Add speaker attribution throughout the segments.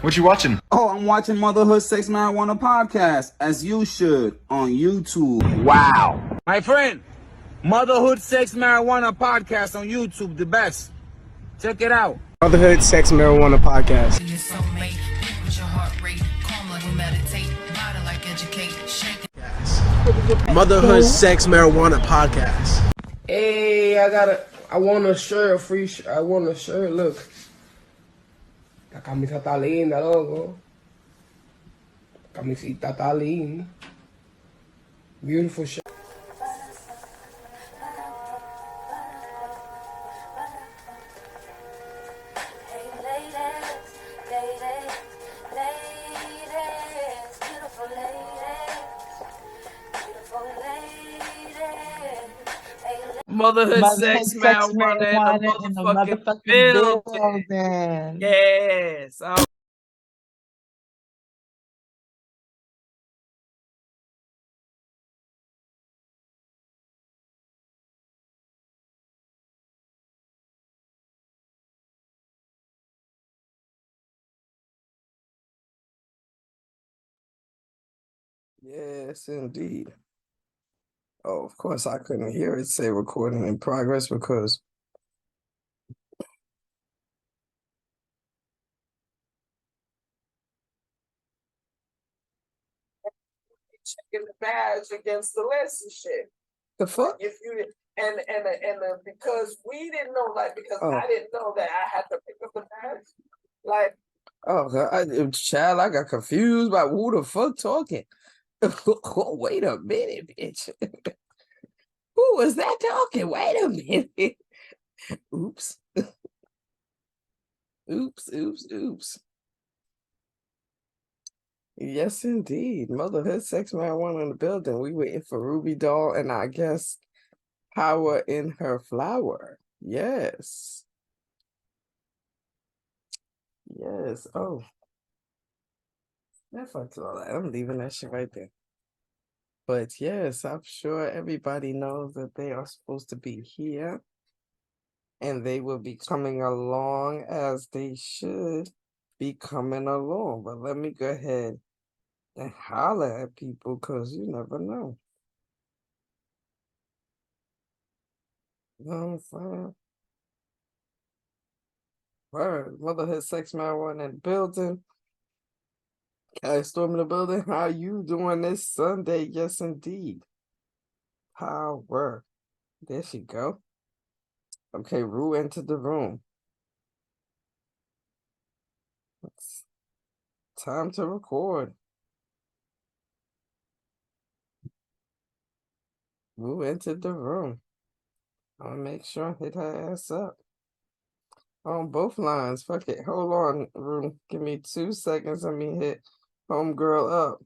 Speaker 1: What you watching?
Speaker 2: Oh, I'm watching Motherhood, Sex, Marijuana podcast, as you should, on YouTube. Wow. My friend, Motherhood, Sex, Marijuana podcast on YouTube, the best. Check it out.
Speaker 3: Motherhood, Sex, Marijuana podcast. Motherhood, Sex, Marijuana podcast.
Speaker 4: Hey, I want a shirt, I want a shirt, look. La camisa está linda, loco. La camisita está linda. Beautiful shirt.
Speaker 5: Motherhood, sex, marijuana in the motherfucking building. Yes. Oh.
Speaker 4: Yes, indeed. Oh, of course, I couldn't hear it say recording in progress because
Speaker 5: Checking the badge against the list and shit.
Speaker 4: the fuck?
Speaker 5: If you and because we didn't know, like, because
Speaker 4: Oh.
Speaker 5: I didn't know that I had to pick up the badge. Like,
Speaker 4: Child, I got confused by who the fuck talking. Wait a minute, bitch. Who was that talking? Wait a minute. Oops. Oops. Yes, indeed. Motherhood, sex, marijuana in the building. We waiting for Ruby Doll and I guess Power in her flower. Yes. Yes. Oh. Fuck all that. I'm leaving that shit right there. But yes, I'm sure everybody knows that they are supposed to be here. And they will be coming along as they should be coming along. But let me go ahead and holler at people because you never know. You know what I'm saying? Word. Motherhood, sex, marijuana in the building. Kelly Storm in the building. How you doing this Sunday? Yes, indeed. Power. There she go. Okay, Rue entered the room. It's time to record. Rue entered the room. I'll make sure I hit her ass up. On both lines. Fuck it. Hold on, Rue. Give me 2 seconds. Let me hit homegirl up.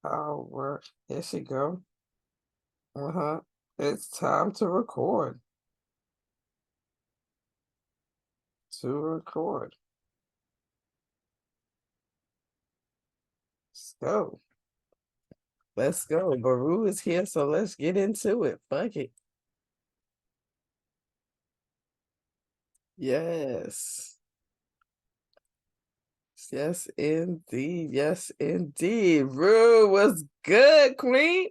Speaker 4: Power. Here she go. It's time to record. Let's go. Baru is here, so let's get into it. Fuck it. Yes. Yes, indeed. Yes, indeed. Rue, what's good, Queen?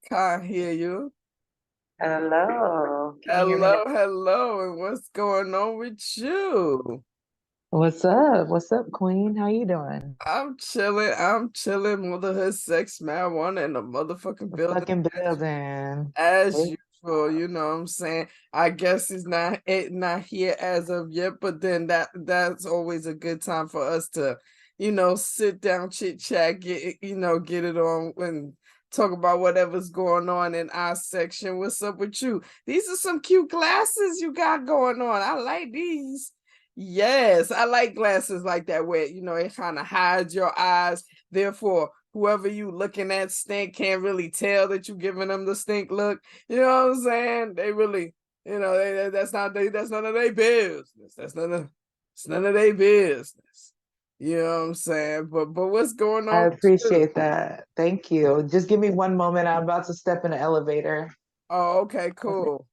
Speaker 4: Can't hear you.
Speaker 6: Hello. Can you hear me now?
Speaker 4: Hello. And what's going on with you?
Speaker 6: What's up? What's up, Queen? How you doing?
Speaker 4: I'm chilling. Motherhood, sex, marijuana in the motherfucking building.
Speaker 6: Fucking building.
Speaker 4: As usual, you know what I'm saying? I guess it's not here as of yet, but then that's always a good time for us to, sit down, chit chat, get it on and talk about whatever's going on in our section. What's up with you? These are some cute glasses you got going on. I like these. Yes, I like glasses like that where, it kind of hides your eyes. Therefore, whoever you looking at stink can't really tell that you giving them the stink look. You know what I'm saying? They really, that's none of their business. It's none of their business. You know what I'm saying? But what's going on?
Speaker 6: I appreciate that. Thank you. Just give me one moment. I'm about to step in the elevator.
Speaker 4: Oh, okay, cool.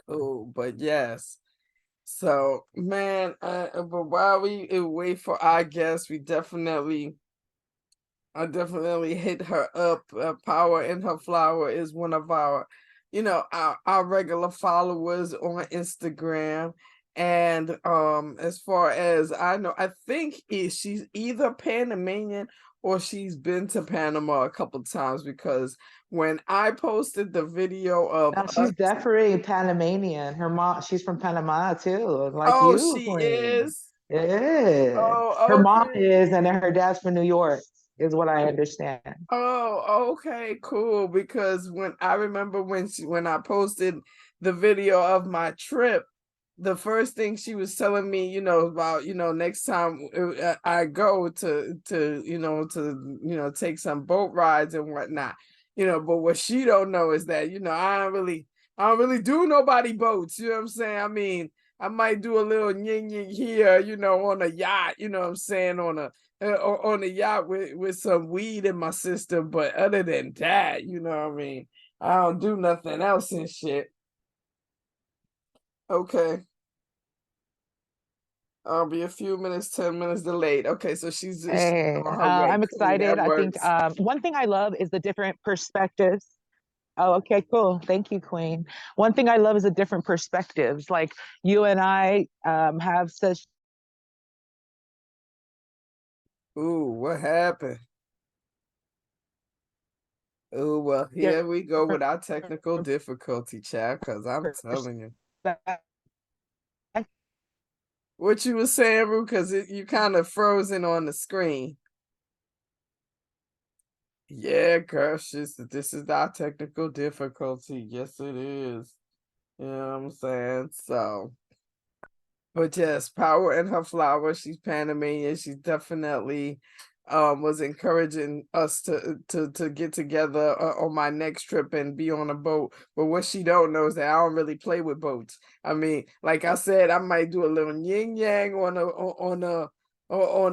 Speaker 4: Cool. But yes. So, man, but while we wait for our guest, I definitely hit her up. Power in Her Flower is one of our, our regular followers on Instagram. And as far as I know, I think she's either Panamanian or she's been to Panama a couple times, because when I posted the video of
Speaker 6: Now she's definitely Panamanian. Her mom, she's from Panama too, like
Speaker 4: oh,
Speaker 6: you,
Speaker 4: she
Speaker 6: Queen.
Speaker 4: is.
Speaker 6: Yeah. Her
Speaker 4: Oh,
Speaker 6: mom
Speaker 4: okay.
Speaker 6: is, and then her dad's from New York, is what I understand.
Speaker 4: Oh, okay, cool. Because when I remember when I posted the video of my trip, the first thing she was telling me, about, next time I go to take some boat rides and whatnot, but what she don't know is that, I don't really do nobody boats, you know what I'm saying? I mean, I might do a little yin yin here, on a yacht, you know what I'm saying, on a yacht with some weed in my system, but other than that, you know what I mean? I don't do nothing else and shit. Okay. I'll be a few minutes, 10 minutes delayed. Okay, so she's
Speaker 6: Hey,
Speaker 4: on her way.
Speaker 6: I'm
Speaker 4: Cool,
Speaker 6: excited.
Speaker 4: that
Speaker 6: I think
Speaker 4: works.
Speaker 6: one thing I love is the different perspectives. Oh, okay, cool. Thank you, Queen. One thing I love is the different perspectives. Like you and I have such.
Speaker 4: Ooh, what happened? Ooh, well, here we go with our technical difficulty, chat, because I'm telling you. What you was saying, Ru, because you kind of frozen on the screen. Yeah, gosh, this is our technical difficulty. Yes, it is. You know what I'm saying? So, but yes, Power in Her Flower. She's Panamanian. She's definitely was encouraging us to get together on my next trip and be on a boat. But what she don't know is that I don't really play with boats. I mean, like I said, I might do a little yin yang on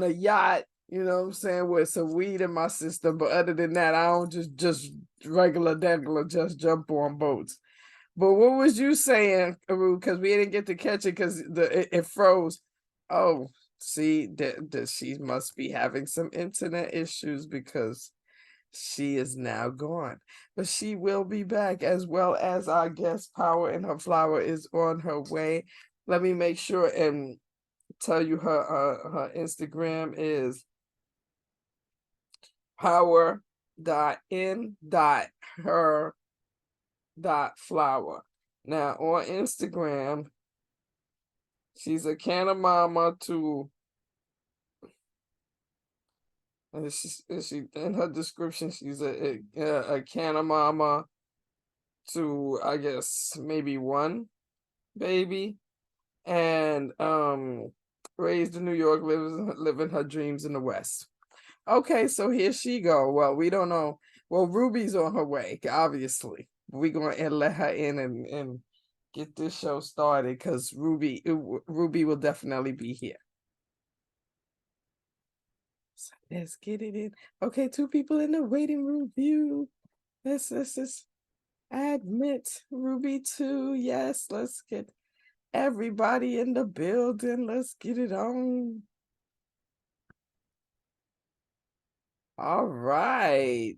Speaker 4: a yacht. You know what I'm saying, with some weed in my system. But other than that, I don't just regular just jump on boats. But what was you saying, Aru? Because we didn't get to catch it because it froze. Oh, see, that she must be having some internet issues because she is now gone. But she will be back, as well as our guest Power in Her Flower is on her way. Let me make sure and tell you her Instagram is power.in.her.flower. Now on Instagram, she's a canna mama to, and she in her description, she's a canna mama to, I guess, maybe one baby, and raised in New York, living her dreams in the West. Okay, so here she go. Well, we don't know. Well, Ruby's on her way, obviously. We're gonna let her in and get this show started because Ruby will definitely be here. So let's get it in. Okay, 2 people in the waiting room view. Let's just admit Ruby too. Yes, let's get everybody in the building. Let's get it on. All right.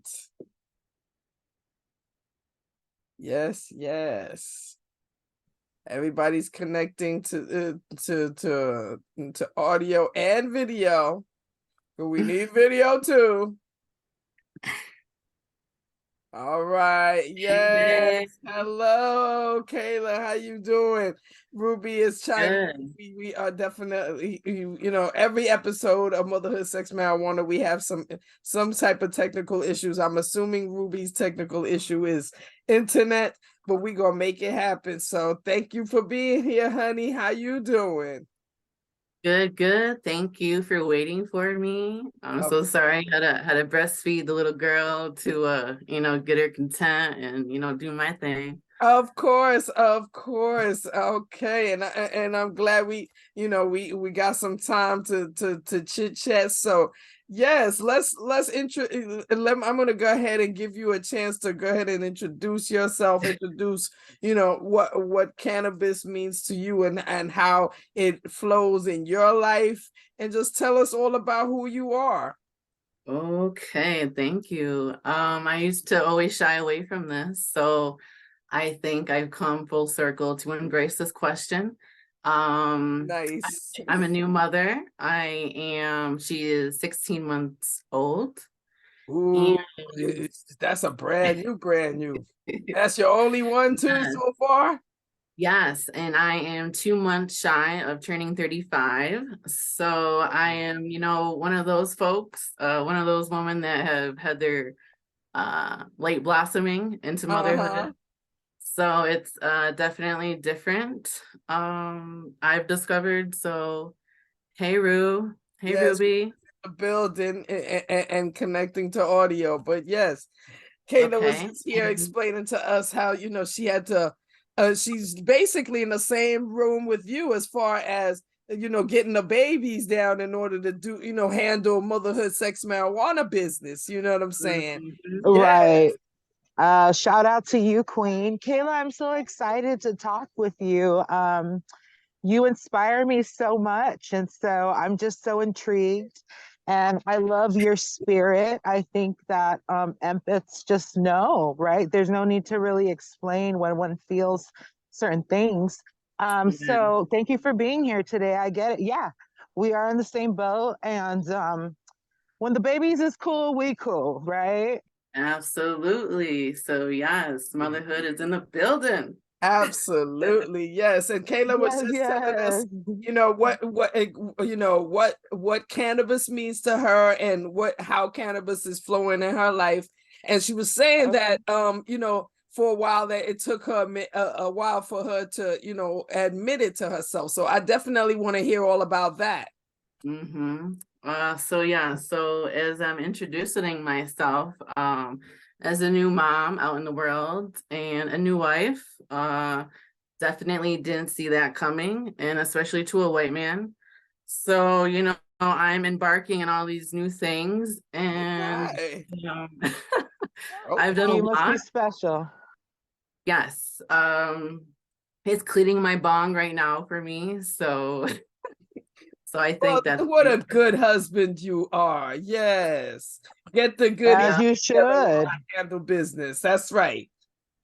Speaker 4: Yes. Everybody's connecting to audio and video, but we need video too. All right. Yes. Hello, Kayla. How you doing? Ruby is chiming. We are definitely, every episode of Motherhood, Sex, Marijuana, we have some type of technical issues. I'm assuming Ruby's technical issue is internet, but we gonna make it happen. So thank you for being here, honey. How you doing?
Speaker 1: Good. Thank you for waiting for me. I'm so sorry. Had to breastfeed the little girl to get her content and do my thing.
Speaker 4: Of course. Okay, and I'm glad we got some time to chit chat. So Yes, let's intro. I'm going to go ahead and give you a chance to go ahead and introduce yourself. Introduce, what cannabis means to you and how it flows in your life, and just tell us all about who you are.
Speaker 1: Okay, thank you. I used to always shy away from this, so I think I've come full circle to embrace this question.
Speaker 4: Nice.
Speaker 1: I'm a new mother. She is 16 months old.
Speaker 4: Ooh, that's a brand new. That's your only one too
Speaker 1: Yes,
Speaker 4: so far?
Speaker 1: yes, and I am 2 months shy of turning 35. So I am, one of those folks, one of those women that have had their late blossoming into
Speaker 4: Uh-huh.
Speaker 1: motherhood. So it's definitely different. I've discovered. So hey Rue, hey
Speaker 4: Yes,
Speaker 1: Ruby.
Speaker 4: the building and connecting to audio. But yes, Kayla was
Speaker 1: Okay.
Speaker 4: just here explaining to us how, she had to, she's basically in the same room with you as far as, getting the babies down in order to do, handle motherhood, sex, marijuana business. You know what I'm saying?
Speaker 1: Mhm.
Speaker 4: Yeah.
Speaker 6: Right. Shout out to you, Queen. Kayla, I'm so excited to talk with you. You inspire me so much. And so I'm just so intrigued. And I love your spirit. I think that empaths just know, right? There's no need to really explain when one feels certain things.
Speaker 1: Yeah,
Speaker 6: So thank you for being here today. I get it. Yeah, we are in the same boat. And when the babies is cool, we cool, right?
Speaker 1: absolutely. So yes, motherhood is in the building.
Speaker 4: Absolutely, yes. And Kayla was
Speaker 6: Yes,
Speaker 4: just telling us,
Speaker 6: yes.
Speaker 4: what cannabis means to her and how cannabis is flowing in her life. And she was saying
Speaker 6: Okay.
Speaker 4: that for a while that it took her a while for her to, admit it to herself. So I definitely want to hear all about that.
Speaker 1: Mm-hmm. So as I'm introducing myself, as a new mom out in the world and a new wife, definitely didn't see that coming, and especially to a white man. So, I'm embarking on all these new things, and
Speaker 4: Okay.
Speaker 1: I've done
Speaker 4: Okay.
Speaker 1: a
Speaker 6: You must be
Speaker 1: lot.
Speaker 6: special.
Speaker 1: Yes. It's cleaning my bong right now for me. So so I
Speaker 4: Well,
Speaker 1: think that's
Speaker 4: what a good husband you are. Yes. Get the good
Speaker 6: As
Speaker 1: yeah.
Speaker 6: you
Speaker 4: together while
Speaker 6: should.
Speaker 4: I handle business. That's right.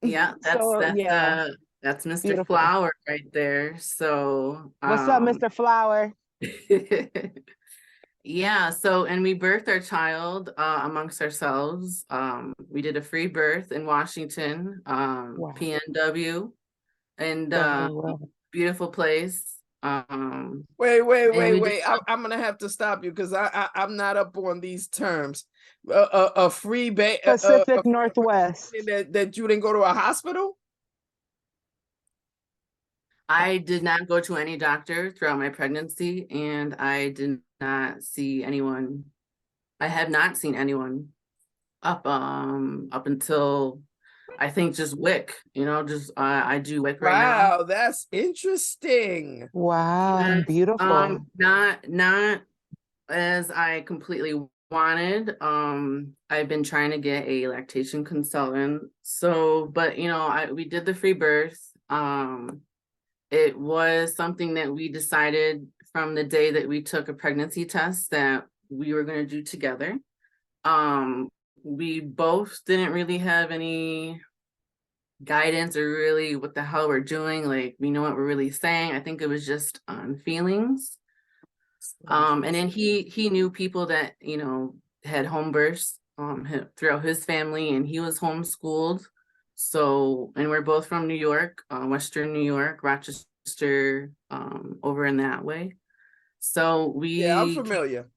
Speaker 1: Yeah, that's
Speaker 6: So,
Speaker 1: that's
Speaker 6: yeah,
Speaker 1: uh that's Mr.
Speaker 6: beautiful.
Speaker 1: Flower right there. So
Speaker 6: What's up, Mr. Flower?
Speaker 1: yeah, so and we birthed our child amongst ourselves. We did a free birth in Washington,
Speaker 6: Wow.
Speaker 1: PNW, and
Speaker 6: Dang, wow.
Speaker 1: beautiful place. And we just
Speaker 4: Wait. I'm gonna have to stop you because I'm not up on these terms. A free
Speaker 6: Pacific Northwest.
Speaker 4: that you didn't go to a hospital.
Speaker 1: I did not go to any doctor throughout my pregnancy, and I did not see anyone. I have not seen anyone up until I think just WIC, just I do WIC right now.
Speaker 4: Wow, that's interesting.
Speaker 6: Wow,
Speaker 1: Yes,
Speaker 6: beautiful.
Speaker 1: not as I completely wanted. I've been trying to get a lactation consultant. So, but we did the free birth. It was something that we decided from the day that we took a pregnancy test that we were going to do together. Um, we both didn't really have any guidance or really what the hell we're doing. Like, we know what we're really saying. I think it was just on feelings. And then he knew people that, had home births throughout his family, and he was homeschooled. So, and we're both from New York, Western New York, Rochester, over in that way. So
Speaker 4: Yeah, I'm familiar.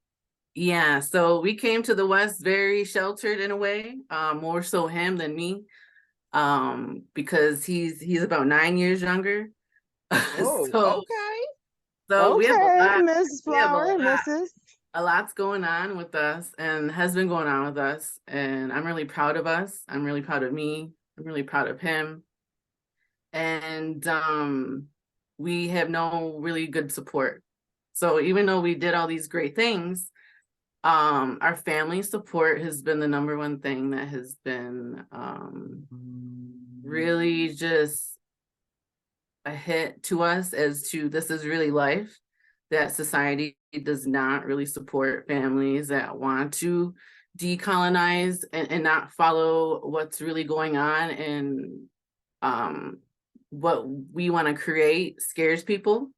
Speaker 1: yeah, so we came to the West very sheltered in a way, more so him than me, because he's about 9 years younger.
Speaker 4: Oh,
Speaker 1: So
Speaker 4: okay.
Speaker 1: so
Speaker 6: Okay, Miss
Speaker 1: we have
Speaker 6: Flower, Mrs.
Speaker 1: a lot's going on with us and has been going on with us, and I'm really proud of us. I'm really proud of me. I'm really proud of him. And we have no really good support. So even though we did all these great things, Our family support has been the number one thing that has been really just a hit to us as to this is really life, that society does not really support families that want to decolonize and not follow what's really going on, and what we want to create scares people.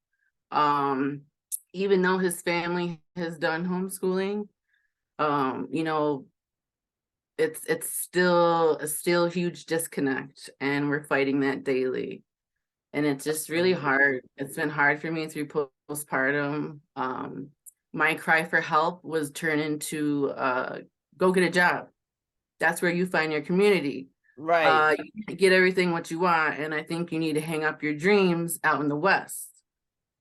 Speaker 1: Even though his family has done homeschooling, you know, it's still a huge disconnect, and we're fighting that daily. And it's just really hard. It's been hard for me through postpartum. My cry for help was turned into go get a job. That's where you find your community.
Speaker 4: Right.
Speaker 1: You can't get everything what you want, and I think you need to hang up your dreams out in the West.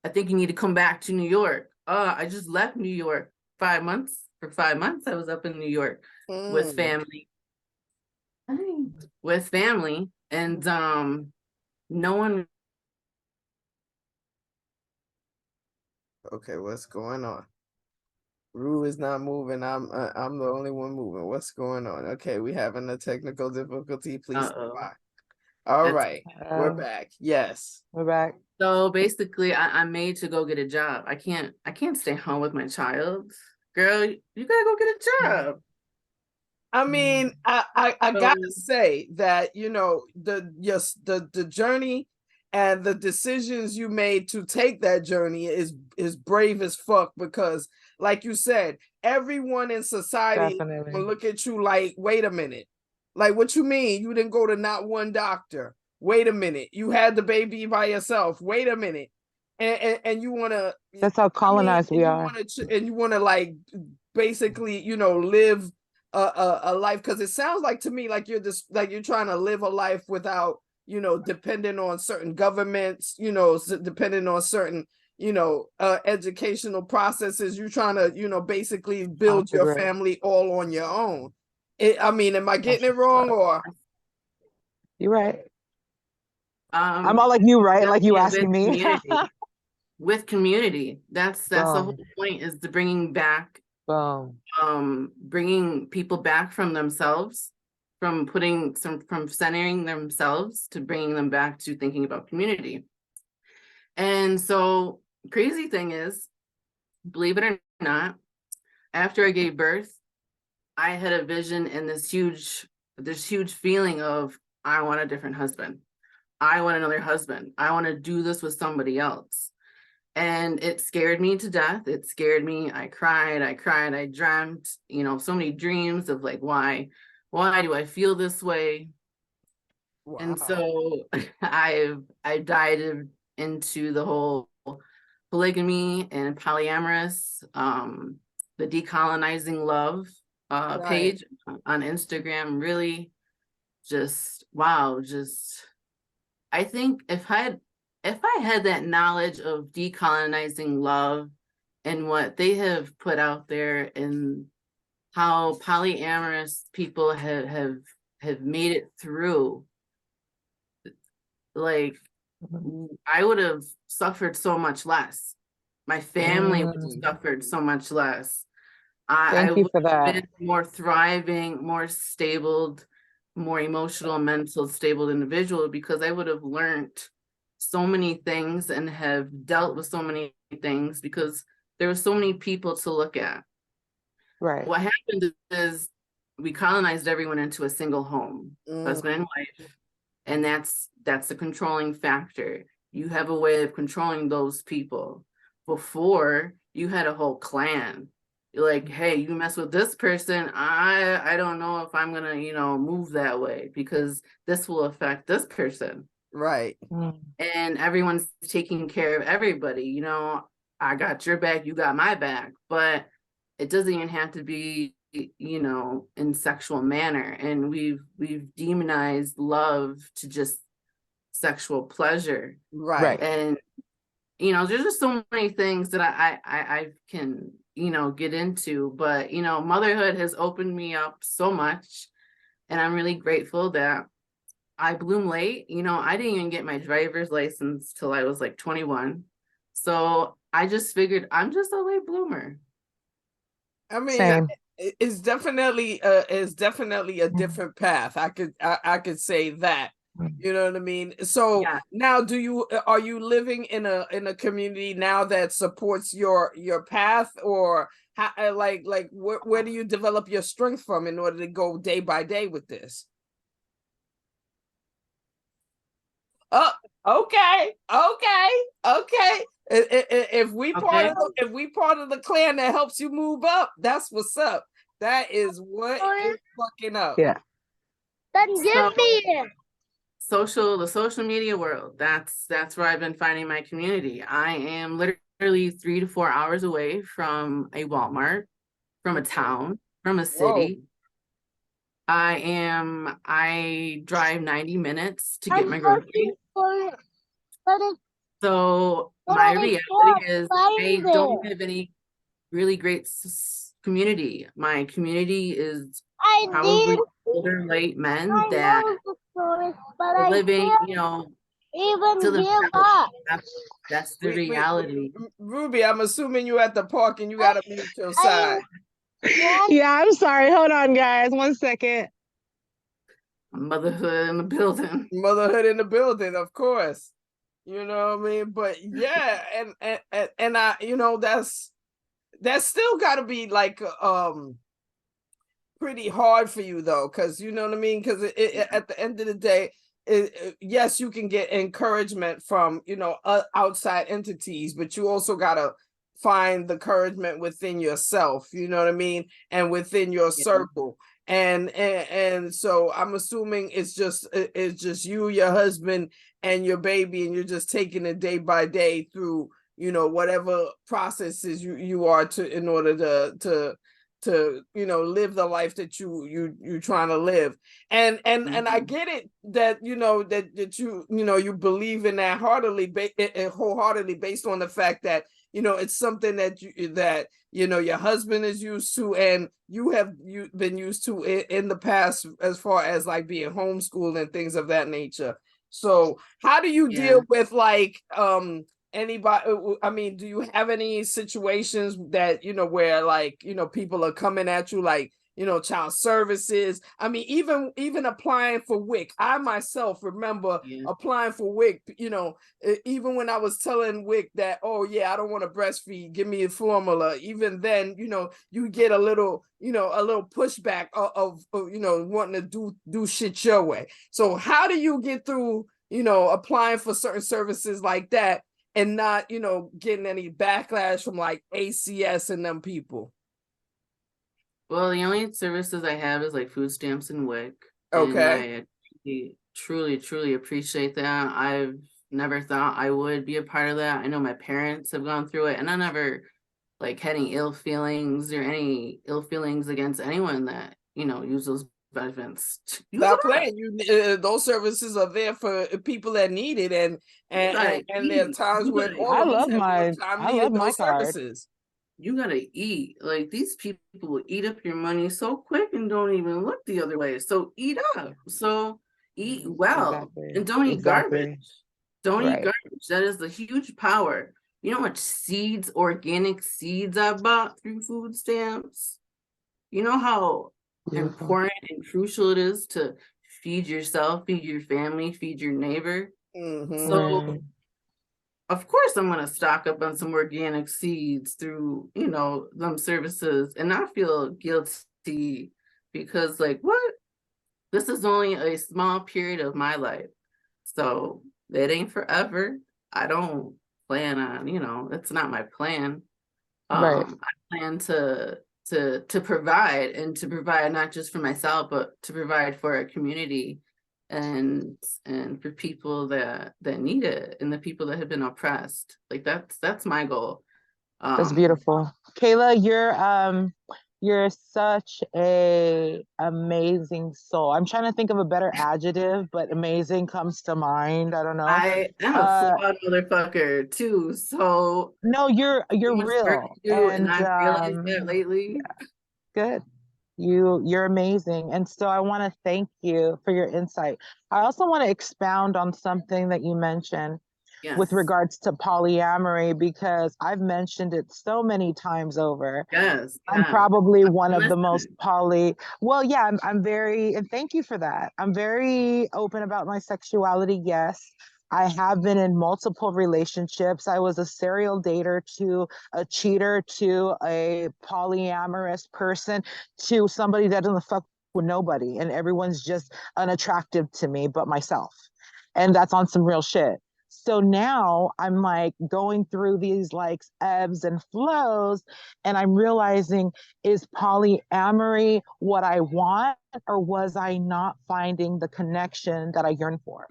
Speaker 1: I think you need to come back to New York. I just left New York 5 months. For 5 months, I was up in New York with family. With family, and no one.
Speaker 4: Okay, what's going on? Rue is not moving. I'm the only one moving. What's going on? Okay, we having a technical difficulty. Please stand by. All
Speaker 1: That's
Speaker 4: right, we're back. Yes.
Speaker 6: We're back.
Speaker 1: So basically, I'm made to go get a job. I can't stay home with my child. Girl, you gotta go get a job.
Speaker 4: I mean, I gotta say that, you know, the journey and the decisions you made to take that journey is brave as fuck, because like you said, everyone in society
Speaker 6: Definitely.
Speaker 4: will look at you like, wait a minute. Like, what you mean? You didn't go to not one doctor. Wait a minute. You had the baby by yourself. Wait a minute. And you want to.
Speaker 6: That's how colonized we are.
Speaker 4: And you want to, like, basically, you know, live a life, because it sounds like to me like you're trying to live a life without, you know, depending on certain governments, you know, depending on certain, you know, educational processes. You're trying to, you know, basically build your family all on your own. I mean, am I getting it wrong, or?
Speaker 6: You're right. I'm all like you, right? Like you asking me.
Speaker 1: With community. That's the whole point, is the bringing back, bringing people back from themselves, from centering themselves to bringing them back to thinking about community. And so crazy thing is, believe it or not, after I gave birth, I had a vision and this huge feeling of, I want a different husband. I want another husband. I want to do this with somebody else. And it scared me to death. It scared me. I cried. I dreamt, you know, so many dreams of like, why do I feel this way? Wow. And so I dived into the whole polygamy and polyamorous, the decolonizing love page on Instagram. Really just, wow. I think if I had that knowledge of decolonizing love and what they have put out there, and how polyamorous people have made it through, like, I would have suffered so much less. My family would have suffered so much less. I would have been more thriving, more stable, more emotional, mental, stable individual, because I would have learned so many things and have dealt with so many things, because there were so many people to look at.
Speaker 6: Right.
Speaker 1: What happened is we colonized everyone into a single home, husband and wife, and that's the controlling factor. You have a way of controlling those people. Before, you had a whole clan. You're like, hey, you mess with this person, I don't know if I'm gonna, you know, move that way, because this will affect this person.
Speaker 4: Right.
Speaker 1: And everyone's taking care of everybody. You know, I got your back, you got my back. But it doesn't even have to be, you know, in sexual manner. And we've demonized love to just sexual pleasure.
Speaker 4: Right.
Speaker 1: And, you know, there's just so many things that I can, you know, get into. But, you know, motherhood has opened me up so much. And I'm really grateful that I bloom late. You know, I didn't even get my driver's license till I was like 21. So I just figured I'm just a late bloomer.
Speaker 4: I mean,
Speaker 6: Same.
Speaker 4: it's definitely a different path. I could say that. You know what I mean? So
Speaker 1: Yeah.
Speaker 4: now, are you living in a community now that supports your path, or how, where do you develop your strength from in order to go day by day with this? Oh, okay, okay, okay.
Speaker 1: Okay.
Speaker 4: If we part of the clan that helps you move up, that's what's up. That is what is fucking up.
Speaker 6: Yeah.
Speaker 1: So the social media world, that's where I've been finding my community. I am literally 3 to 4 hours away from a Walmart, from a town, from a
Speaker 4: Whoa.
Speaker 1: city. I drive 90 minutes to get my groceries. So my reality is I don't have any really great community. My community is probably older white men that are living, to themselves. That's the reality.
Speaker 4: Ruby, I'm assuming you at the park and you gotta mute your side.
Speaker 6: Yeah, I'm sorry. Hold on, guys. 1 second.
Speaker 1: Motherhood in the building.
Speaker 4: Motherhood in the building, of course. You know what I mean? But yeah, and I, that's still got to be like pretty hard for you though, because you know what I mean, because at the end of the day, yes, you can get encouragement from outside entities, but you also got to find the encouragement within yourself, you know what I mean, and within your circle. And so I'm assuming it's just you, your husband, and your baby, and you're just taking it day by day through whatever processes you are to in order to live the life that you trying to live. And I get it that that you believe in that wholeheartedly based on the fact that it's something that your husband is used to, and you been used to in the past, as far as like being homeschooled and things of that nature. So how do you deal with like anybody? I mean, do you have any situations that where like people are coming at you like child services? I mean, even applying for WIC, I myself remember applying for WIC, even when I was telling WIC that, oh yeah, I don't want to breastfeed, give me a formula, even then you get a little pushback of wanting to do shit your way. So how do you get through applying for certain services like that and not getting any backlash from like ACS and them people?
Speaker 1: Well, the only services I have is like food stamps and WIC.
Speaker 4: Okay.
Speaker 1: And I truly, truly appreciate that. I've never thought I would be a part of that. I know my parents have gone through it, and I never like had any ill feelings against anyone that use those benefits.
Speaker 4: Stop playing. Those services are there for people that need it, and there are times when all of us have time needed those services.
Speaker 1: You gotta eat. Like, these people will eat up your money so quick and don't even look the other way. So eat up. So eat well. And don't eat garbage. Don't eat garbage. That is a huge power. You know how much organic seeds I bought through food stamps? You know how important and crucial it is to feed yourself, feed your family, feed your neighbor. So of course I'm going to stock up on some organic seeds through them services and not feel guilty, because like, what, this is only a small period of my life, so it ain't forever. I don't plan on it's not my plan. I plan to provide, and to provide not just for myself, but to provide for a community and for people that need it, and the people that have been oppressed. Like, that's my goal.
Speaker 6: That's beautiful. Kayla, you're such a amazing soul. I'm trying to think of a better adjective, but amazing comes to mind. I don't know.
Speaker 1: I am a flawed motherfucker too, so
Speaker 6: no, you're real,
Speaker 1: and I've realized that lately.
Speaker 6: Good. You're amazing. And so I want to thank you for your insight. I also want to expound on something that you mentioned. with
Speaker 1: Yes.
Speaker 6: regards to polyamory, because I've mentioned it so many times over.
Speaker 1: Yes.
Speaker 6: I'm
Speaker 1: Yeah.
Speaker 6: probably one
Speaker 1: I'm
Speaker 6: of the most
Speaker 1: listening.
Speaker 6: well, yeah, I'm very, and thank you for that. I'm very open about my sexuality. Yes. I have been in multiple relationships. I was a serial dater to a cheater to a polyamorous person to somebody that doesn't fuck with nobody and everyone's just unattractive to me but myself. And that's on some real shit. So now I'm like going through these like ebbs and flows, and I'm realizing, is polyamory what I want, or was I not finding the connection that I yearn for?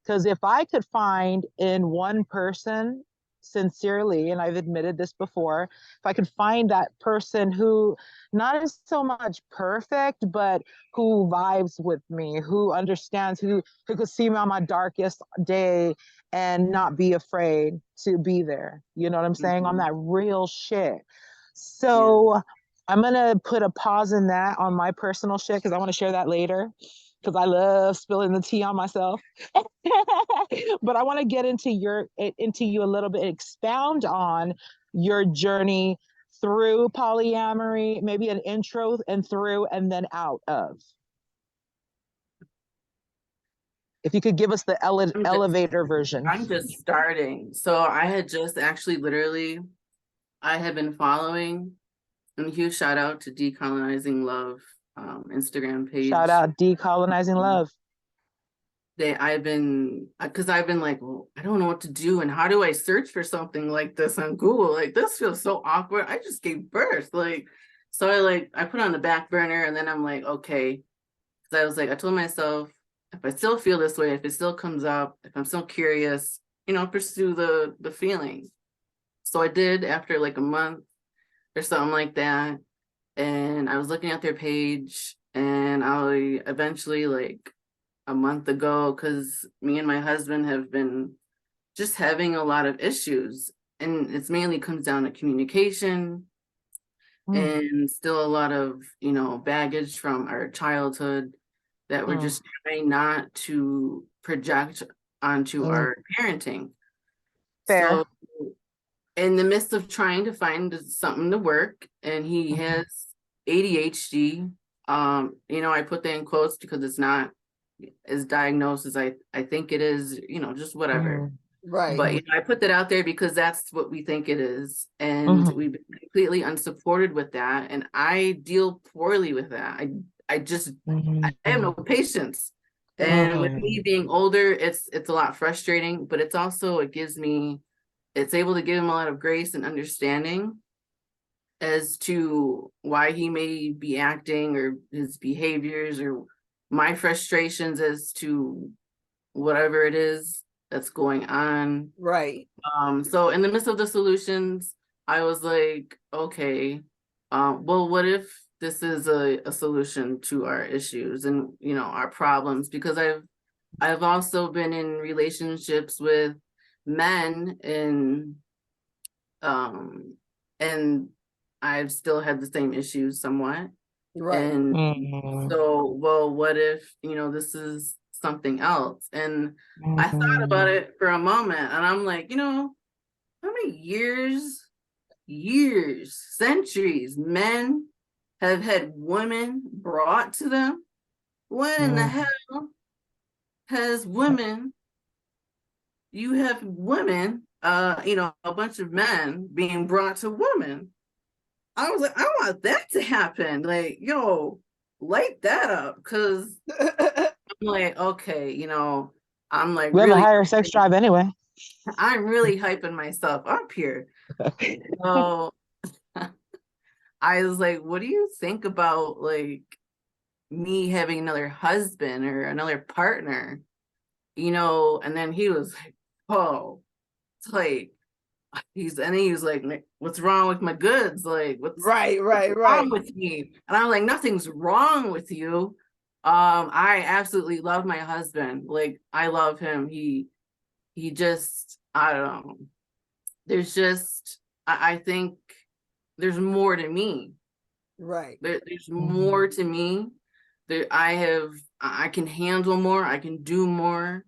Speaker 6: Because if I could find in one person sincerely, and I've admitted this before, if I could find that person who not is so much perfect, but who vibes with me, who understands, who could see me on my darkest day and not be afraid to be there. You know what I'm saying? On
Speaker 1: Mhm.
Speaker 6: that real shit.
Speaker 1: Yeah.
Speaker 6: So I'm gonna put a pause in that on my personal shit because I want to share that later. Because I love spilling the tea on myself. But I want to get into you a little bit, expound on your journey through polyamory, maybe an intro and through and then out of. If you could give us the
Speaker 1: I'm just
Speaker 6: elevator version.
Speaker 1: I'm just starting. So I had just actually literally I had been following, and a huge shout out to Decolonizing Love Instagram
Speaker 6: Shout
Speaker 1: page.
Speaker 6: out Decolonizing Love.
Speaker 1: Because I've been like, well, I don't know what to do, and how do I search for something like this on Google? Like, this feels so awkward. I just gave birth. Like, so I put it on the back burner, and then I'm like, okay. Because I was like, I told myself, if I still feel this way, if it still comes up, if I'm still curious, pursue the feeling. So I did after like a month or something like that. And I was looking at their page, and I eventually, like a month ago, because me and my husband have been just having a lot of issues. And it's mainly comes down to communication
Speaker 6: Mm,
Speaker 1: and still a lot of, baggage from our childhood that we're
Speaker 6: mm,
Speaker 1: just trying not to project onto
Speaker 6: mm.
Speaker 1: our parenting.
Speaker 6: Fair.
Speaker 1: So in the midst of trying to find something to work, and he
Speaker 6: Mhm,
Speaker 1: has ADHD. I put that in quotes because it's not as diagnosed as I think it is, just whatever.
Speaker 6: mm,
Speaker 4: Right.
Speaker 1: But
Speaker 6: mhm,
Speaker 1: I put that out there because that's what we think it is. And
Speaker 6: mhm,
Speaker 1: we've been completely unsupported with that. And I deal poorly with that. I have no
Speaker 6: mhm,
Speaker 1: patience. And with me
Speaker 6: mhm,
Speaker 1: being older, it's a lot frustrating, but it's able to give him a lot of grace and understanding as to why he may be acting or his behaviors or my frustrations as to whatever it is that's going on.
Speaker 4: Right.
Speaker 1: So in the midst of the solutions, I was like, okay, well, what if this is a solution to our issues and our problems? Because I've also been in relationships with men um and I've still had the same issues somewhat.
Speaker 4: Right.
Speaker 1: And
Speaker 6: mhm,
Speaker 1: so, well, what if, this is something else? And I thought about
Speaker 6: mhm,
Speaker 1: it for a moment, and I'm like, how many years, centuries, men have had women brought to them? What in the
Speaker 6: mhm,
Speaker 1: hell has women, you have women, a bunch of men being brought to women. I was like, I want that to happen. Like, yo, light that up. Cause I'm like, okay, I'm like
Speaker 6: We have a
Speaker 1: really,
Speaker 6: higher sex drive anyway.
Speaker 1: I'm really hyping myself up here. So I was like, what do you think about like me having another husband or another partner? And then he was like, oh, it's like and he was like, what's wrong with my goods? Like,
Speaker 4: Right.
Speaker 1: what's
Speaker 4: Right.
Speaker 1: wrong
Speaker 4: Right.
Speaker 1: with me? And I'm like, nothing's wrong with you. I absolutely love my husband. Like, I love him. He just, I don't know. There's just, I think there's more to me.
Speaker 4: Right.
Speaker 1: There's more
Speaker 6: Mhm,
Speaker 1: to me. I can handle more. I can do more.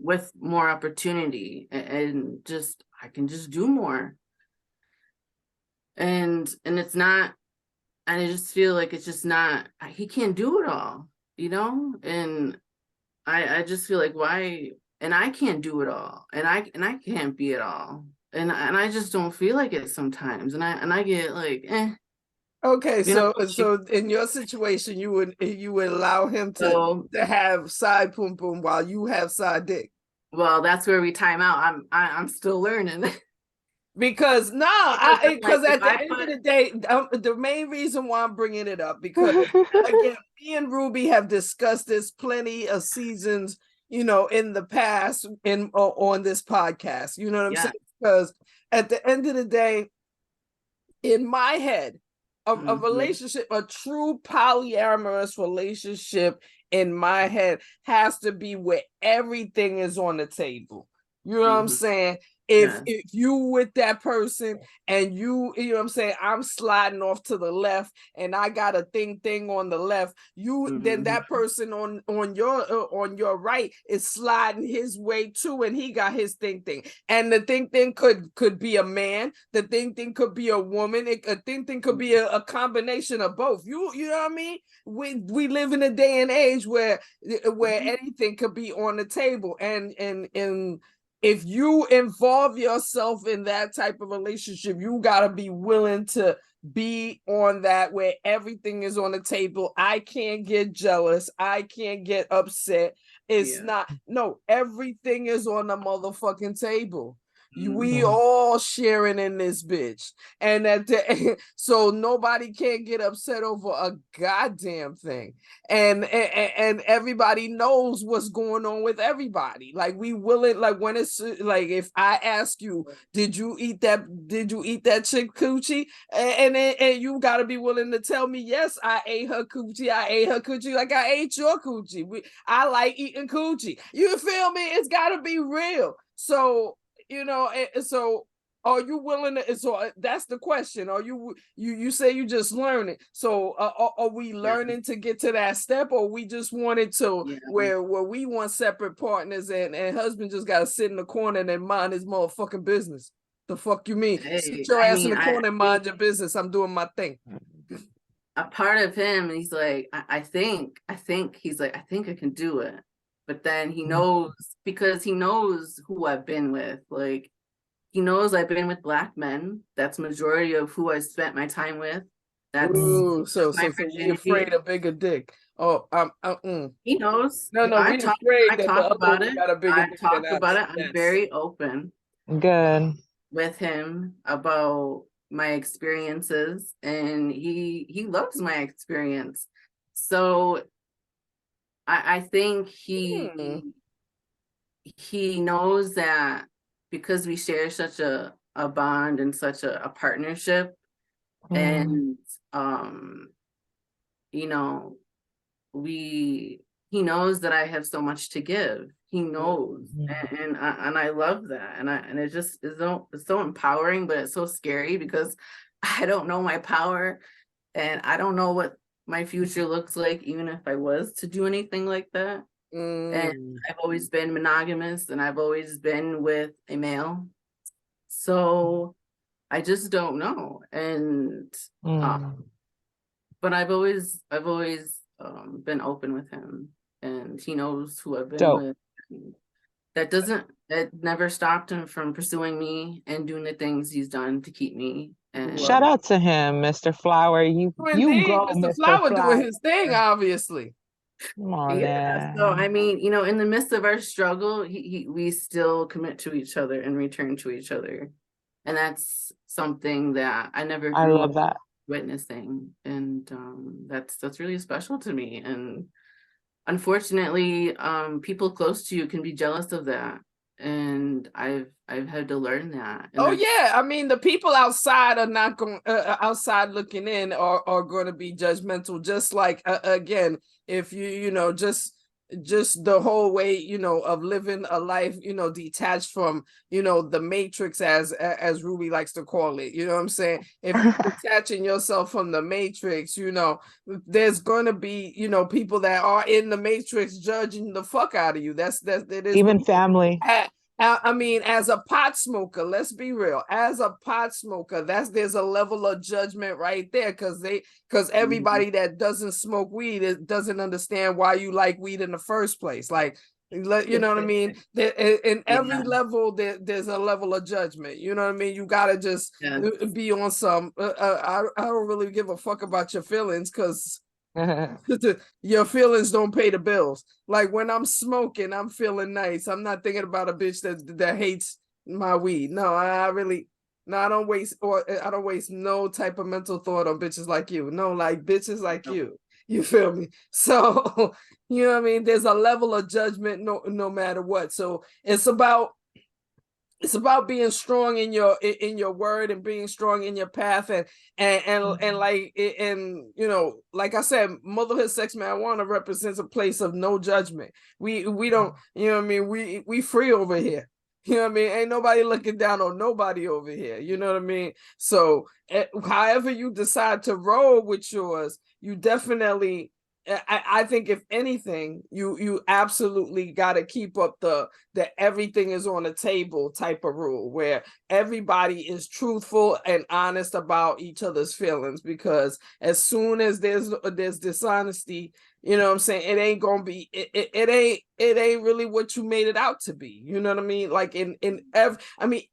Speaker 1: with more opportunity, and just I can just do more. And it's not, and I just feel like it's just not, he can't do it all, and I just feel like, why, and I can't do it all, and I can't be it all, and I just don't feel like it sometimes, and I get like,
Speaker 4: Okay,
Speaker 1: you know
Speaker 4: so in your situation, you would allow him
Speaker 1: so
Speaker 4: to have side pum pum while you have side dick.
Speaker 1: well, that's where we time out. I'm still learning.
Speaker 4: Because
Speaker 1: Like,
Speaker 4: because
Speaker 1: if
Speaker 4: at the
Speaker 1: I
Speaker 4: end of
Speaker 1: put,
Speaker 4: the day, the main reason why I'm bringing it up, because again, me and Ruby have discussed this plenty of seasons, in the past on this podcast. You know what I'm
Speaker 1: yeah,
Speaker 4: saying? Because at the end of the day, in my head, a relationship, a true polyamorous relationship in my head has to be where everything is on the table. You know what I'm saying? If
Speaker 1: yes,
Speaker 4: you with that person and you know what I'm saying, I'm sliding off to the left and I got a thing on the left, then that person on your right is sliding his way too, and he got his thing. And the thing could be a man, the thing could be a woman, a thing could be a combination of both. You know what I mean? We live in a day and age where anything could be on the table, and if you involve yourself in that type of relationship, you got to be willing to be on that where everything is on the table. I can't get jealous. I can't get upset. It's not, no, everything is on the motherfucking table. We all sharing in this bitch. And so nobody can get upset over a goddamn thing. And everybody knows what's going on with everybody. Like, we willing, like, when it's like, if I ask you, did you eat that chick coochie, and you got to be willing to tell me, yes, I ate her coochie like I ate your coochie. I like eating coochie. You feel me? It's got to be real. So so are you willing to, so that's the question. Are you say you just learning, so are we learning to get to that step, or we just wanted to where we want separate partners, and husband just gotta sit in the corner and mind his motherfucking business? The fuck you mean? Sit your ass in the corner and mind your business. I'm doing my thing.
Speaker 1: A part of him, he's like, I think he's like, I think I can do it. But then he knows, because he knows who I've been with. Like, he knows I've been with Black men. That's majority of who I spent my time with. That's
Speaker 4: so
Speaker 1: my
Speaker 4: we afraid of bigger dick. Oh,
Speaker 1: he knows.
Speaker 4: No,
Speaker 1: I
Speaker 4: we afraid that the
Speaker 1: talk
Speaker 4: other
Speaker 1: about
Speaker 4: one
Speaker 1: it.
Speaker 4: got a bigger
Speaker 1: I
Speaker 4: dick
Speaker 1: talk
Speaker 4: than
Speaker 1: about
Speaker 4: us.
Speaker 1: it. I'm very open
Speaker 6: Good.
Speaker 1: with him about my experiences, and he loves my experience. So I think he knows that, because we share such a bond and such a partnership, and you know, he knows that I have so much to give. He knows, and I love that, and it just is it's so empowering, but it's so scary, because I don't know my power, and I don't know what my future looks like, even if I was to do anything like that. And I've always been monogamous, and I've always been with a male, so I just don't know. And but I've always been open with him, and he knows who I've been with. That never stopped him from pursuing me and doing the things he's done to keep me. And
Speaker 6: Shout out to him, Mr. Flower. You go,
Speaker 4: Mr.
Speaker 6: Mr.
Speaker 4: Flower
Speaker 6: Flower.
Speaker 4: doing his thing, obviously.
Speaker 6: Come on,
Speaker 1: so I mean, in the midst of our struggle, we still commit to each other and return to each other, and that's something that I never
Speaker 6: I
Speaker 1: grew
Speaker 6: love
Speaker 1: up
Speaker 6: that.
Speaker 1: witnessing, and that's really special to me. And unfortunately, people close to you can be jealous of that, and I've had to learn that. And
Speaker 4: I mean, the people outside are not going outside looking in are going to be judgmental, just like again, if you just just the whole way, of living a life, detached from, the matrix, as Ruby likes to call it. You know what I'm saying? If you're detaching yourself from the matrix, there's going to be, people that are in the matrix judging the fuck out of you. That is
Speaker 6: Even family.
Speaker 4: I mean, as a pot smoker, let's be real. As a pot smoker, there's a level of judgment right there, because everybody that doesn't smoke weed, it doesn't understand why you like weed in the first place. Like, you know what I mean? In every level, there's a level of judgment. You know what I mean? You gotta just be on some. I don't really give a fuck about your feelings, because your feelings don't pay the bills. Like, when I'm smoking, I'm feeling nice. I'm not thinking about a bitch that hates my weed. No, I don't waste no type of mental thought on bitches like you. No, like bitches like you. You feel me? So, you know what I mean? There's a level of judgment no matter what. So it's about being strong in your word, and being strong in your path, and like I said, motherhood sex marijuana represents a place of no judgment. We don't, you know what I mean, we free over here. You know what I mean? Ain't nobody looking down on nobody over here. You know what I mean? So however you decide to roll with yours, you definitely, I think, if anything, you absolutely got to keep up the everything is on the table type of rule, where everybody is truthful and honest about each other's feelings. Because as soon as there's dishonesty, you know what I'm saying, it ain't gonna be, it ain't really what you made it out to be. You know what I mean? Like,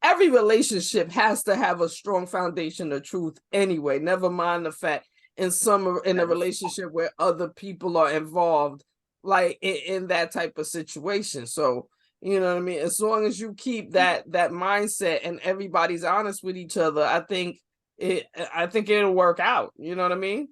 Speaker 4: every relationship has to have a strong foundation of truth anyway. Never mind the fact in a relationship where other people are involved, like in that type of situation. So, you know what I mean? As long as you keep that mindset and everybody's honest with each other, I think it'll work out. You know what I mean?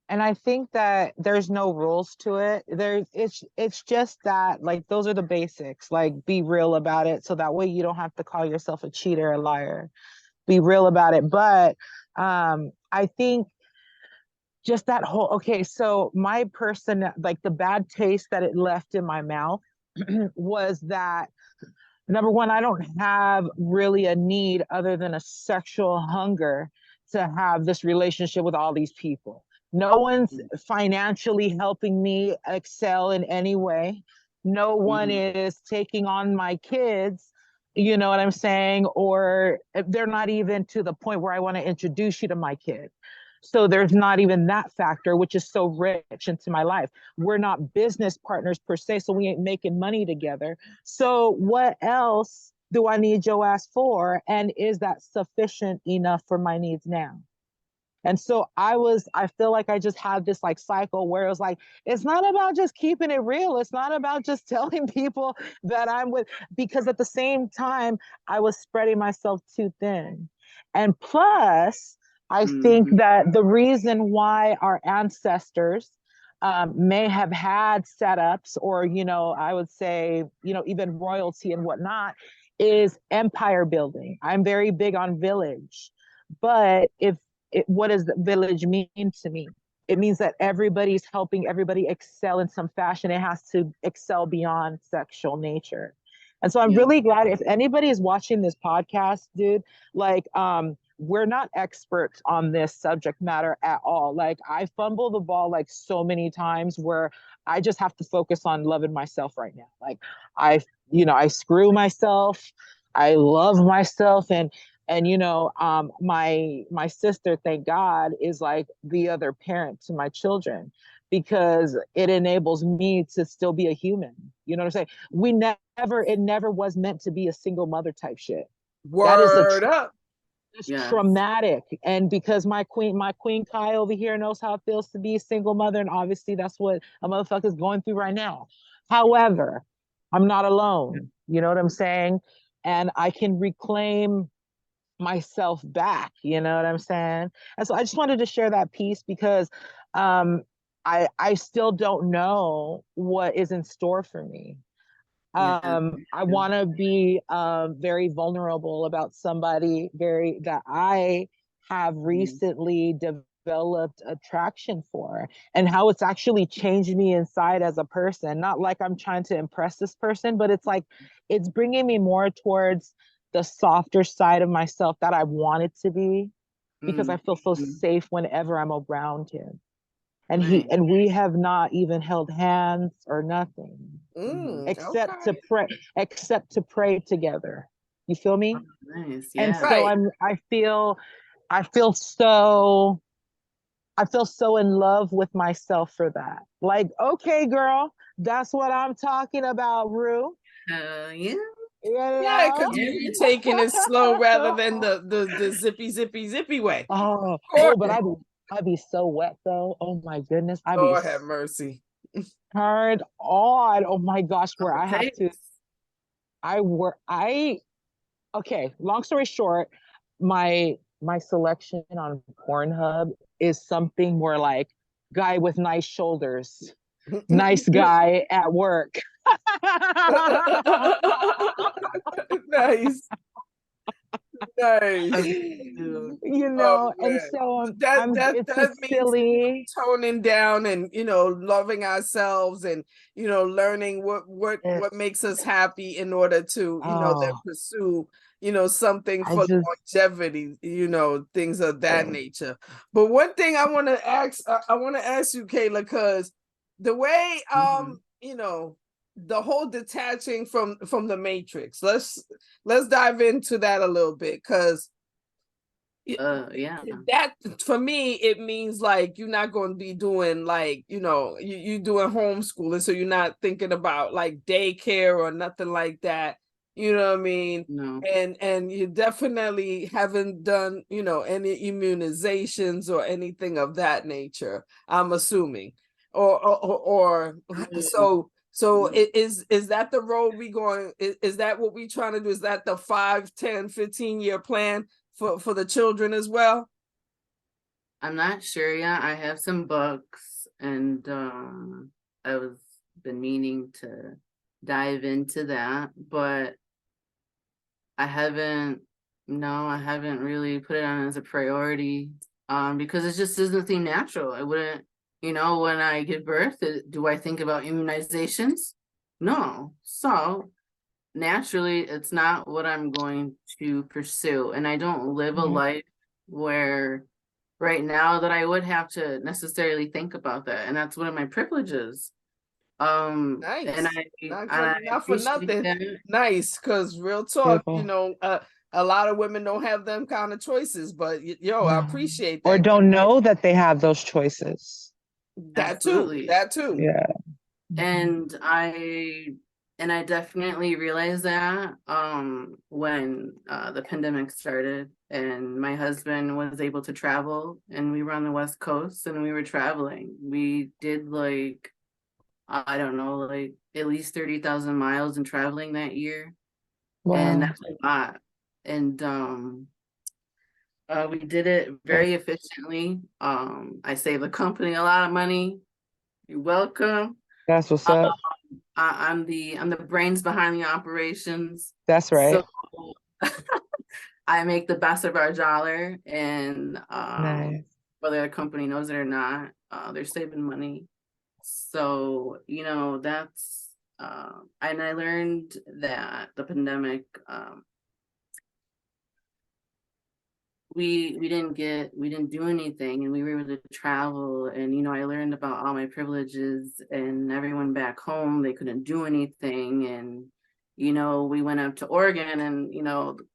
Speaker 6: And I think that there's no rules to it. It's just that, like, those are the basics. Like, be real about it, so that way you don't have to call yourself a cheater, a liar. Be real about it. But I think just that whole, okay, so my person, like, the bad taste that it left in my mouth was that, number one, I don't have really a need other than a sexual hunger to have this relationship with all these people. No one's financially helping me excel in any way. No one is taking on my kids, you know what I'm saying? Or they're not even to the point where I want to introduce you to my kid. So there's not even that factor, which is so rich into my life. We're not business partners per se, so we ain't making money together. So what else do I need your ass for? And is that sufficient enough for my needs now? And so I feel like I just had this like cycle where it was like, it's not about just keeping it real. It's not about just telling people that I'm with, because at the same time, I was spreading myself too thin. And plus, I think that the reason why our ancestors may have had setups, or, I would say, even royalty and whatnot, is empire building. I'm very big on village. But what does the village mean to me? It means that everybody's helping everybody excel in some fashion. It has to excel beyond sexual nature. And so I'm really glad if anybody is watching this podcast, dude, like, we're not experts on this subject matter at all. Like, I fumble the ball like so many times where I just have to focus on loving myself right now. Like, I screw myself. I love myself. And my sister, thank God, is like the other parent to my children, because it enables me to still be a human. You know what I'm saying? It never was meant to be a single mother type shit.
Speaker 4: Word up.
Speaker 6: It's traumatic. And because my queen Kai over here knows how it feels to be a single mother, and obviously that's what a motherfucker is going through right now. However, I'm not alone. You know what I'm saying? And I can reclaim myself back, you know what I'm saying? And so I just wanted to share that piece, because I still don't know what is in store for me. I want to be very vulnerable about somebody that I have recently developed attraction for, and how it's actually changed me inside as a person. Not like I'm trying to impress this person, but it's like it's bringing me more towards the softer side of myself that I wanted to be, because I feel so
Speaker 1: Mhm.
Speaker 6: safe whenever I'm around him. And
Speaker 1: Right.
Speaker 6: we have not even held hands or nothing, except to
Speaker 4: Okay.
Speaker 6: pray, together. You feel me?
Speaker 1: Oh, nice.
Speaker 6: And
Speaker 1: Yeah.
Speaker 6: so
Speaker 4: Right.
Speaker 6: I feel so in love with myself for that. Like, okay, girl, that's what I'm talking about, Rue.
Speaker 1: Yeah.
Speaker 6: You
Speaker 4: Yeah,
Speaker 6: know?
Speaker 4: because
Speaker 1: Yeah.
Speaker 4: you taking it slow rather than the zippy way.
Speaker 6: Oh, but I be so wet though. Oh my goodness, I be
Speaker 4: Lord have mercy.
Speaker 6: turned on. Oh my gosh, where
Speaker 1: Couple
Speaker 6: I have to.
Speaker 1: takes.
Speaker 6: I okay. Long story short, my selection on Pornhub is something more like guy with nice shoulders, nice guy at work.
Speaker 4: Nice,
Speaker 1: I
Speaker 4: nice.
Speaker 1: do.
Speaker 4: Oh
Speaker 6: And
Speaker 4: man,
Speaker 6: so it's a
Speaker 4: that means
Speaker 6: silly.
Speaker 4: toning down and loving ourselves and learning what
Speaker 6: It's
Speaker 4: makes us happy in order to then
Speaker 6: oh,
Speaker 4: pursue something
Speaker 6: I
Speaker 4: for
Speaker 6: just
Speaker 4: longevity, things of that nature. But one thing I want to ask you, Kayla, because the way
Speaker 1: Mhm.
Speaker 4: the whole detaching from the matrix, let's dive into that a little bit, because
Speaker 1: Yeah.
Speaker 4: that for me it means like you're not going to be doing like you doing homeschooling, so you're not thinking about like daycare or nothing like that, you know what I mean?
Speaker 1: No.
Speaker 4: And you definitely haven't done any immunizations or anything of that nature, I'm assuming, or
Speaker 1: Mm.
Speaker 4: so is that the road we going, is that what we trying to do? Is that the 5, 10, 15 year plan for the children as well?
Speaker 1: I'm not sure yet. I have some books and I was been meaning to dive into that, but I haven't I haven't really put it on as a priority because it just doesn't seem natural. I wouldn't, when I give birth, do I think about immunizations? No. So naturally, it's not what I'm going to pursue. And I don't live a
Speaker 6: Mhm.
Speaker 1: life where right now that I would have to necessarily think about that. And that's one of my privileges. And
Speaker 4: Nice.
Speaker 1: I
Speaker 4: Not for
Speaker 1: appreciate
Speaker 4: nothing.
Speaker 1: that.
Speaker 4: Nice, because real talk,
Speaker 6: Beautiful.
Speaker 4: a lot of women don't have them kind of choices, but I
Speaker 6: No.
Speaker 4: appreciate
Speaker 6: Or
Speaker 4: that.
Speaker 6: don't know that they have those choices.
Speaker 4: That too.
Speaker 1: Absolutely.
Speaker 4: That too.
Speaker 6: Yeah.
Speaker 1: And I definitely realized that when the pandemic started and my husband was able to travel and we were on the West Coast and we were traveling. We did like I don't know, like at least 30,000 miles in traveling that year. And
Speaker 6: Wow.
Speaker 1: that's a lot. And we did it very efficiently. I saved the company a lot of money. You're welcome.
Speaker 6: That's what's up.
Speaker 1: I'm the brains behind the operations.
Speaker 6: That's right.
Speaker 1: So I make the best of our dollar, and
Speaker 6: Nice.
Speaker 1: whether the company knows it or not, they're saving money. So that's and I learned that the pandemic we didn't do anything and we were able to travel and I learned about all my privileges and everyone back home they couldn't do anything and we went up to Oregon and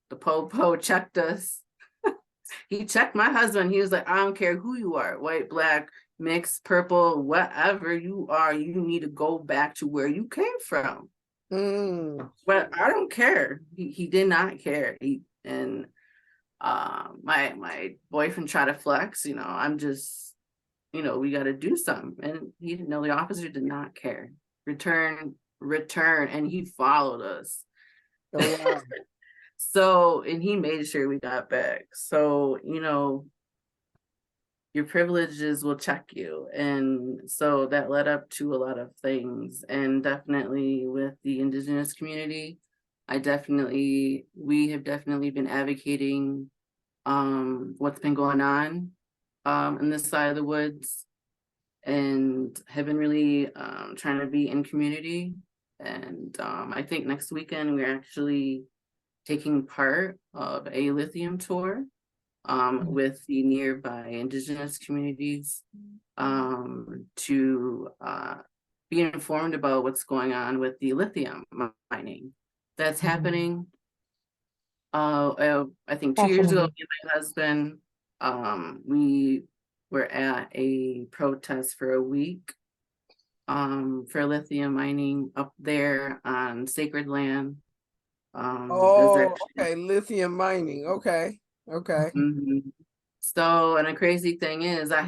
Speaker 1: the popo checked us. He checked my husband. He was like, I don't care who you are, white, black, mixed, purple, whatever you are, you need to go back to where you came from. But I don't care. He did not care. And my boyfriend tried to flex, I'm just, we got to do something. And he didn't know, the officer did not care. Return, and he followed us.
Speaker 4: Oh, wow.
Speaker 1: So, and he made sure we got back. So, your privileges will check you. And so that led up to a lot of things. And definitely with the Indigenous community, we have definitely been advocating what's been going on in this side of the woods, and have been really trying to be in community. And I think next weekend we're actually taking part of a lithium tour with the nearby indigenous communities to be informed about what's going on with the lithium mining that's happening. I think 2 years ago, me and my husband, we were at a protest for a week for lithium mining up there on sacred land.
Speaker 4: Okay, lithium mining. Okay.
Speaker 1: Mhm. So, and a crazy thing is, I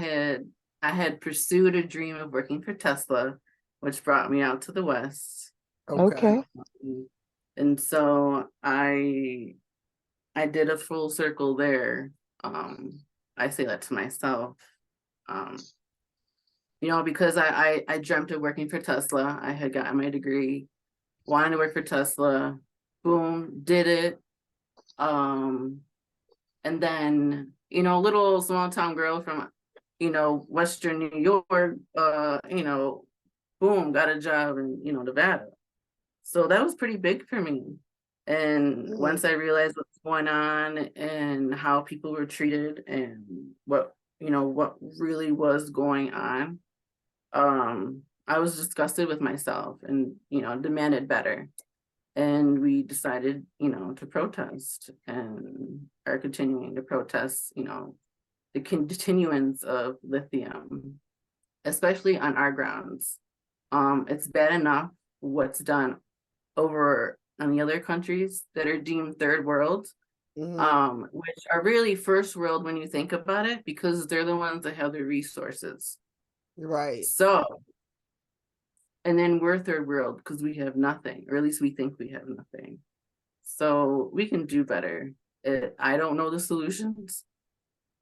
Speaker 1: had pursued a dream of working for Tesla, which brought me out to the West.
Speaker 4: Okay.
Speaker 1: And so I did a full circle there. I say that to myself. Because I dreamt of working for Tesla. I had gotten my degree, wanted to work for Tesla, boom, did it. And then, little small town girl from, Western New York, boom, got a job in, Nevada. So that was pretty big for me. And once I realized what's going on and how people were treated and what really was going on, I was disgusted with myself and, demanded better. And we decided, to protest, and are continuing to protest, the continuance of lithium, especially on our grounds. It's bad enough what's done over on the other countries that are deemed third world, which are really first world when you think about it, because they're the ones that have the resources.
Speaker 4: Right.
Speaker 1: So, and then we're third world because we have nothing, or at least we think we have nothing. So we can do better. I don't know the solutions.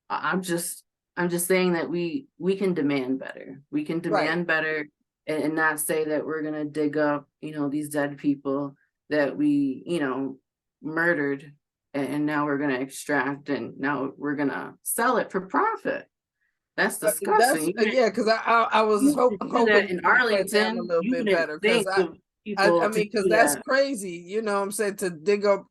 Speaker 1: I'm just saying that we can demand better. We can demand better, and not say that we're gonna dig up, these dead people that we, murdered, and now we're gonna extract, and now we're gonna sell it for profit. That's disgusting.
Speaker 4: Because I was hoping
Speaker 1: that in
Speaker 4: to break down a
Speaker 1: Arlington,
Speaker 4: little
Speaker 1: you
Speaker 4: bit
Speaker 1: wouldn't
Speaker 4: better, because
Speaker 1: think of
Speaker 4: I
Speaker 1: people to
Speaker 4: mean, because
Speaker 1: do
Speaker 4: that's
Speaker 1: that.
Speaker 4: crazy, what I'm saying, to dig up,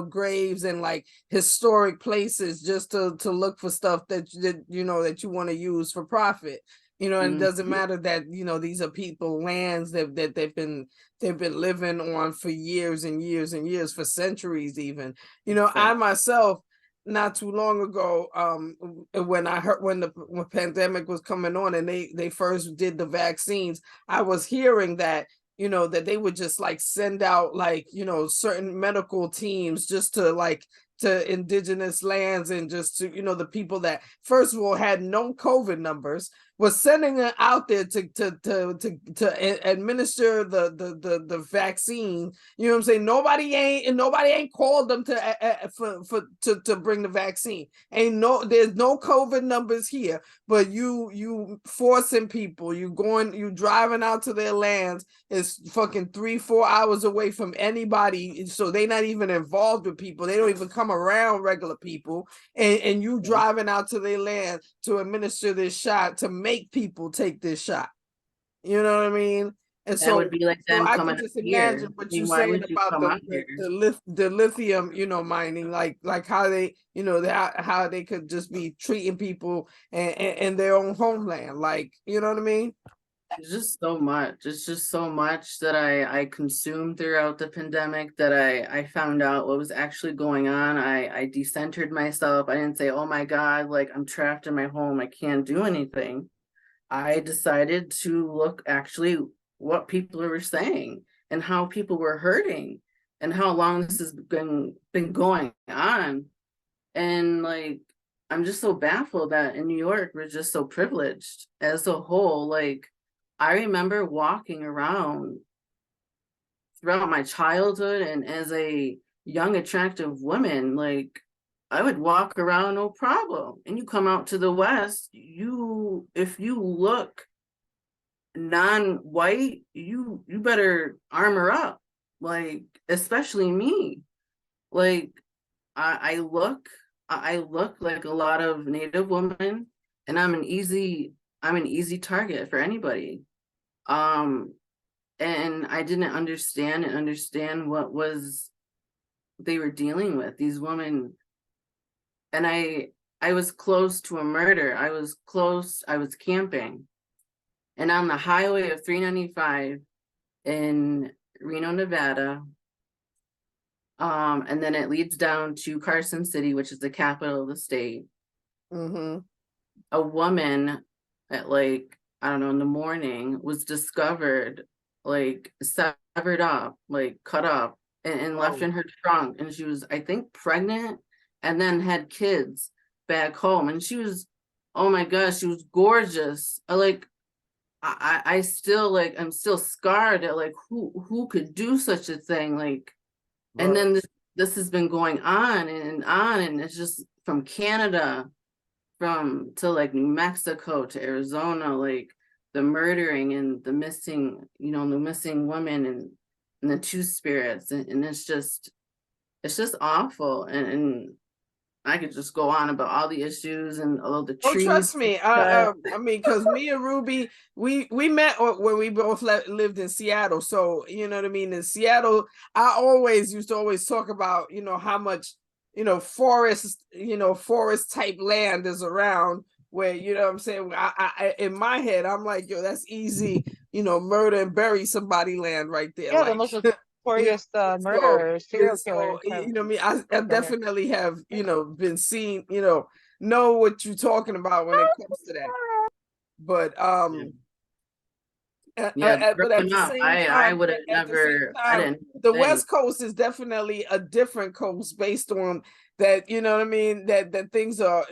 Speaker 4: graves and like historic places just to look for stuff that you want to use for profit. And it doesn't matter that, these are people, lands that they've been living on for years and years and years, for centuries even. I myself, not too long ago, when I heard when the pandemic was coming on and they first did the vaccines, I was hearing that that they would just like send out like certain medical teams just to indigenous lands, and just to the people that first of all had no COVID numbers, was sending it out there to administer the vaccine. You know what I'm saying? Nobody ain't called them to bring the vaccine. There's no COVID numbers here, but you forcing people, you driving out to their lands. It's fucking 3-4 hours away from anybody, so they not even involved with people. They don't even come around regular people, and you driving out to their land to administer this shot, to make people take this shot. You know what I mean? And
Speaker 1: That would be like them
Speaker 4: I
Speaker 1: coming
Speaker 4: can just
Speaker 1: up here.
Speaker 4: imagine what
Speaker 1: I mean,
Speaker 4: you're
Speaker 1: why
Speaker 4: saying
Speaker 1: would you
Speaker 4: about
Speaker 1: come out here?
Speaker 4: the lithium, mining, like how they, how they could just be treating people in their own homeland, like, you know what I mean?
Speaker 1: It's just so much. It's just so much that I consumed throughout the pandemic, that I found out what was actually going on. I decentered myself. I didn't say, oh my God, like I'm trapped in my home, I can't do anything. I decided to look actually what people were saying and how people were hurting and how long this has been going on. And like, I'm just so baffled that in New York, we're just so privileged as a whole. Like, I remember walking around throughout my childhood and as a young, attractive woman, like I would walk around no problem. And you come out to the West, if you look non-white, you better armor up. Like, especially me. Like, I look, I look like a lot of Native women, and I'm an easy target for anybody. And I didn't understand what they were dealing with, these women. And I was close to a murder. I was camping, and on the highway of 395 in Reno, Nevada. And then it leads down to Carson City, which is the capital of the state.
Speaker 4: Mm-hmm.
Speaker 1: A woman at, like, I don't know, in the morning was discovered, like, severed up, like cut up, and left in her trunk. And she was, I think, pregnant, and then had kids back home. And she was, oh my gosh, she was gorgeous. I still, like, I'm still scarred at, like, who could do such a thing, like. And then this has been going on, and it's just from Canada, to like New Mexico to Arizona, like the murdering and the missing, the missing women, and the two spirits, and it's just awful. And I could just go on about all the issues and all the trees.
Speaker 4: Oh, trust me. I mean, because me and Ruby, we met when we both lived in Seattle. So, you know what I mean? In Seattle, I used to talk about, how much, forest type land is around where, you know what I'm saying? I in my head, I'm like, yo, that's easy, murder and bury somebody land right there.
Speaker 6: Yeah,
Speaker 4: like,
Speaker 6: the most notorious murderers, serial killers.
Speaker 4: You know what I mean? I definitely have, been seen, know what you're talking about when it comes to that. But but at the same time,
Speaker 1: I would have never.
Speaker 4: The West Coast is definitely a different coast based on that. You know what I mean? That things are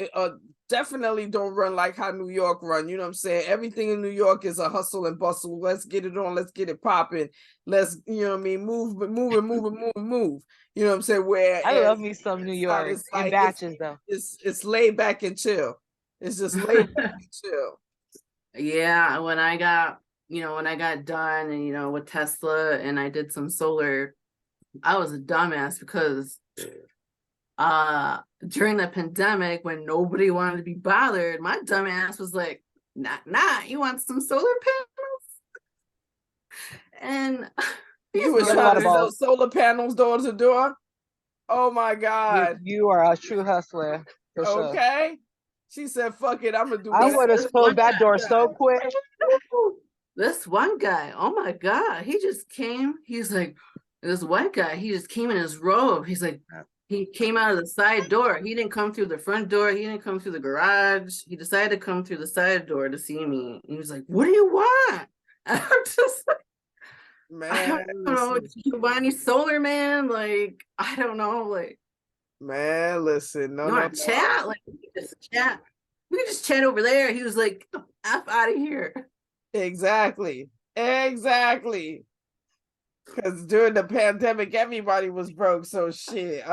Speaker 4: definitely don't run like how New York run. You know what I'm saying? Everything in New York is a hustle and bustle. Let's get it on. Let's get it popping. Let's, you know what I mean? Move. You know what I'm saying? Where
Speaker 6: I love me some New York in batches though.
Speaker 4: It's laid back and chill. It's just laid back and chill.
Speaker 1: Yeah, when I got done, and with Tesla, and I did some solar, I was a dumbass because during the pandemic, when nobody wanted to be bothered, my dumbass was like, nah, you want some solar panels? And
Speaker 4: you were trying to sell solar panels door to door. Oh my God.
Speaker 6: You are a true hustler. For
Speaker 4: okay.
Speaker 6: Sure.
Speaker 4: She said, fuck it, I'm gonna do
Speaker 6: I would have closed that door so quick.
Speaker 1: This one guy, oh my God, he just came. He's like, this white guy, he just came in his robe. He's like, he came out of the side door. He didn't come through the front door. He didn't come through the garage. He decided to come through the side door to see me. He was like, what do you want? And I'm just like,
Speaker 4: man,
Speaker 1: I don't know. Do you want any solar, man? Like, I don't know. Like,
Speaker 4: man, listen,
Speaker 1: you want to chat? Like, we can just chat. We can just chat over there. He was like, get the F out of here.
Speaker 4: Exactly. Because during the pandemic, everybody was broke. So shit.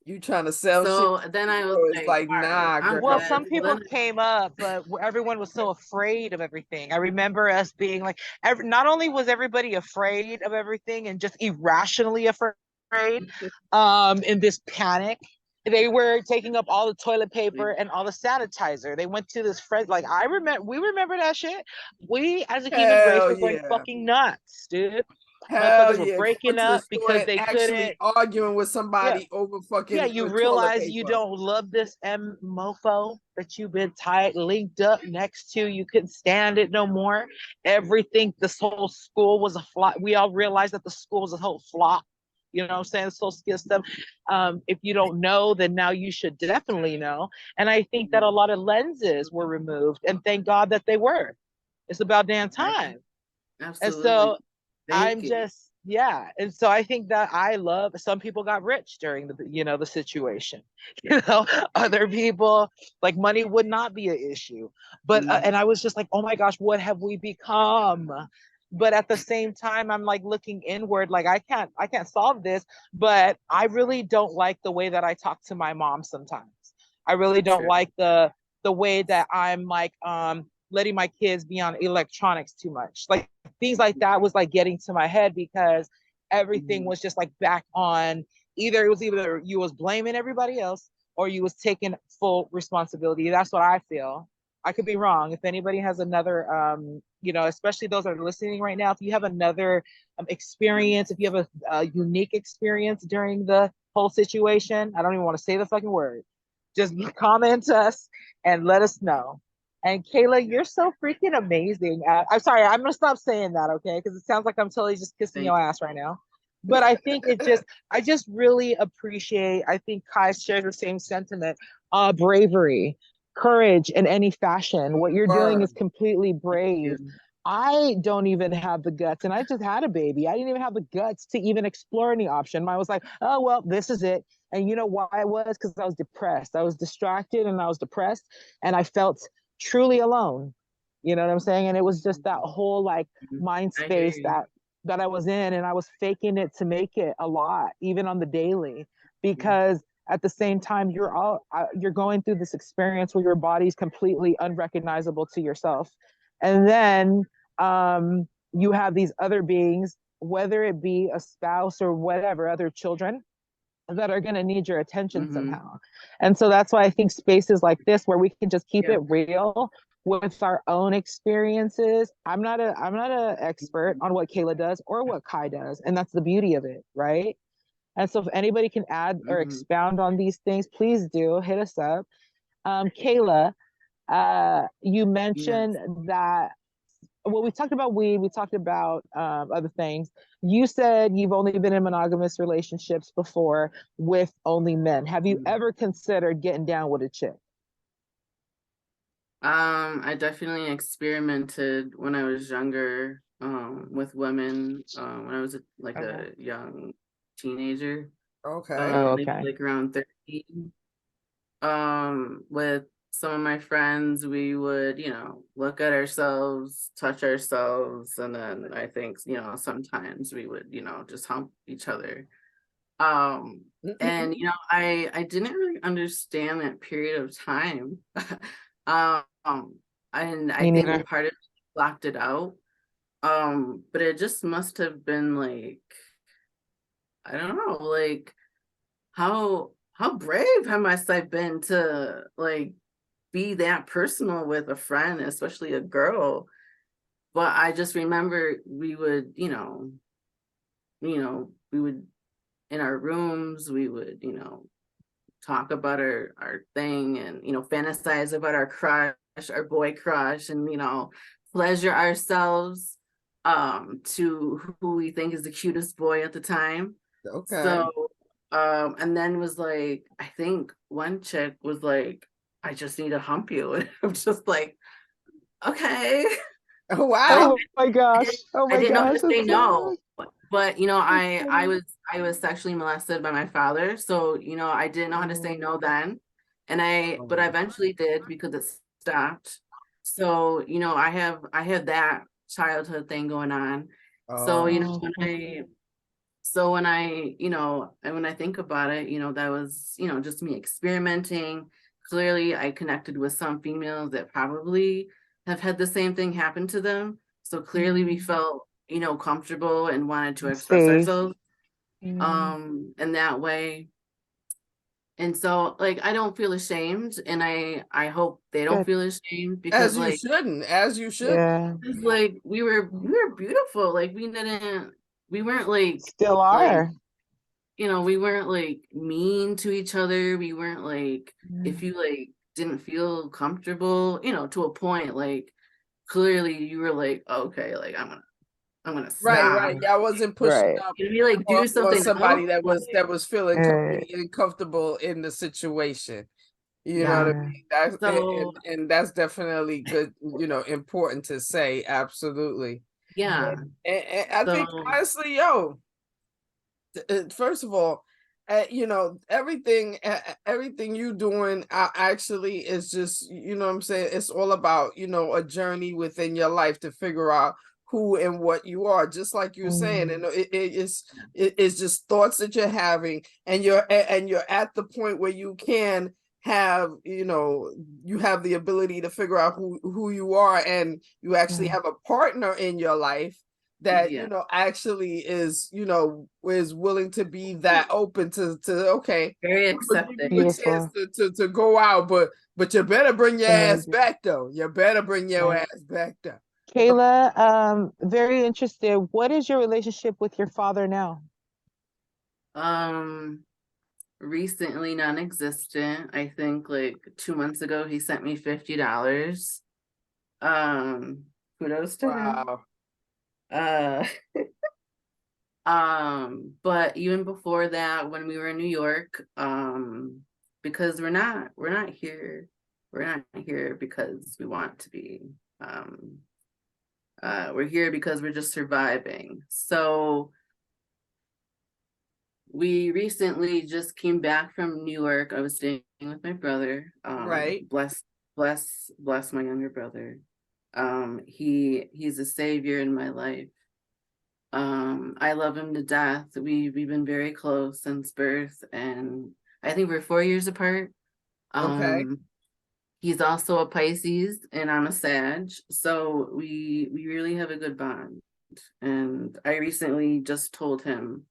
Speaker 4: You trying to sell
Speaker 1: so
Speaker 4: shit?
Speaker 1: Then I was like,
Speaker 4: nah.
Speaker 1: Girl.
Speaker 6: Well, some people came up, but everyone was so afraid of everything. I remember us being like, not only was everybody afraid of everything and just irrationally afraid, in this panic, they were taking up all the toilet paper and all the sanitizer. They went to this friend, like we remember that shit. We as a human race were going fucking nuts, dude.
Speaker 4: Hell
Speaker 6: were breaking up because they couldn't
Speaker 4: arguing with somebody over fucking.
Speaker 6: Yeah, you realize you don't love this mofo that you've been linked up next to. You couldn't stand it no more. Everything, this whole school was a flop. We all realized that the school was a whole flop. You know what I'm saying? The social system. If you don't know, then now you should definitely know. And I think that a lot of lenses were removed, and thank God that they were. It's about damn time.
Speaker 1: Absolutely.
Speaker 6: And so and so I think that some people got rich during the situation. Other people, like, money would not be an issue. But and I was just like, oh my gosh, what have we become? But at the same time, I'm like looking inward, like I can't solve this, but I really don't like the way that I talk to my mom sometimes. I really don't like the way that I'm like letting my kids be on electronics too much. Like things like that was like getting to my head because everything was just like back on either you was blaming everybody else or you was taking full responsibility. That's what I feel. I could be wrong. If anybody has another, especially those that are listening right now, if you have another experience, if you have a unique experience during the whole situation, I don't even want to say the fucking word. Just comment us and let us know. And Kayla, you're so freaking amazing. I'm sorry, I'm gonna stop saying that, okay? Because it sounds like I'm totally just kissing your ass right now. But I think I just really appreciate. I think Kai shares the same sentiment. Bravery, courage in any fashion. What you're doing is completely brave. I don't even have the guts, and I just had a baby. I didn't even have the guts to even explore any option. I was like, oh well, this is it. And you know why I was? Because I was depressed. I was distracted and I was depressed, and I felt truly alone. You know what I'm saying? And it was just that whole like mind space that I was in, and I was faking it to make it a lot, even on the daily, because at the same time you're going through this experience where your body's completely unrecognizable to yourself, and then you have these other beings, whether it be a spouse or whatever, other children that are going to need your attention somehow. And so that's why I think spaces like this where we can just keep it real with our own experiences. I'm not a expert on what Kayla does or what Kai does, and that's the beauty of it, right? And so if anybody can add or expound on these things, please do hit us up. Kayla, you mentioned that, well, we talked about weed, we talked about other things. You said you've only been in monogamous relationships before with only men. Have you ever considered getting down with a chick?
Speaker 1: I definitely experimented when I was younger with women when I was a young teenager. Maybe like around 13. With some of my friends, we would, look at ourselves, touch ourselves, and then I think, sometimes we would, just hump each other. And I didn't really understand that period of time. And I think part of it blocked it out. But it just must have been like, I don't know, like how brave must I been to like be that personal with a friend, especially a girl. But I just remember we would, we would in our rooms, we would, talk about our thing and, fantasize about our crush, our boy crush, and, pleasure ourselves to who we think is the cutest boy at the time. So and then was like, I think one chick was like, I just need to hump you. And I'm just like, okay.
Speaker 4: Oh, wow.
Speaker 6: Oh my gosh.
Speaker 1: I didn't know how to say no. But I was sexually molested by my father. So, I didn't know how to say no then. And but I eventually did because it stopped. So, I had that childhood thing going on. So, when I think about it, that was, just me experimenting. Clearly, I connected with some females that probably have had the same thing happen to them. So clearly we felt, comfortable and wanted to express ourselves in that way. And so like I don't feel ashamed, and I hope they don't feel ashamed, because
Speaker 4: as you shouldn't.
Speaker 1: Like we were beautiful. Like we weren't like
Speaker 6: still are.
Speaker 1: We weren't like mean to each other. We weren't like, if you like didn't feel comfortable, to a point, like clearly you were like, okay, like I'm gonna stop.
Speaker 4: Right. I wasn't pushing up.
Speaker 1: Can we like do something?
Speaker 4: Somebody that was feeling completely uncomfortable in the situation. You know what I mean? That's and that's definitely good. Important to say. Absolutely.
Speaker 1: Yeah.
Speaker 4: And I think honestly, first of all, everything you doing actually is just, what I'm saying, it's all about, a journey within your life to figure out who and what you are, just like you're saying. And it's just thoughts that you're having, and you're at the point where you can have, you have the ability to figure out who you are, and you actually have a partner in your life that
Speaker 1: Yeah,
Speaker 4: actually is is willing to be that open to okay,
Speaker 1: very
Speaker 4: I'm gonna give
Speaker 1: accepting.
Speaker 4: you a chance
Speaker 6: Beautiful.
Speaker 4: to go out, but you better bring your ass
Speaker 6: Amazing.
Speaker 4: back though. You better bring your
Speaker 6: Right.
Speaker 4: ass back though.
Speaker 6: Kayla, very interested. What is your relationship with your father now?
Speaker 1: Um, Recently non-existent. I think like 2 months ago he sent me $50. Um, Kudos to him.
Speaker 4: Wow.
Speaker 1: Uh, but even before that, when we were in New York, because we're not here because we want to be. We're here because we're just surviving. So we recently just came back from New York. I was staying with my brother.
Speaker 4: Right.
Speaker 1: Bless my younger brother. He's a savior in my life. I love him to death. We've been very close since birth, and I think we're 4 years apart.
Speaker 4: Okay.
Speaker 1: He's also a Pisces and I'm a Sag, so we really have a good bond. And I recently just told him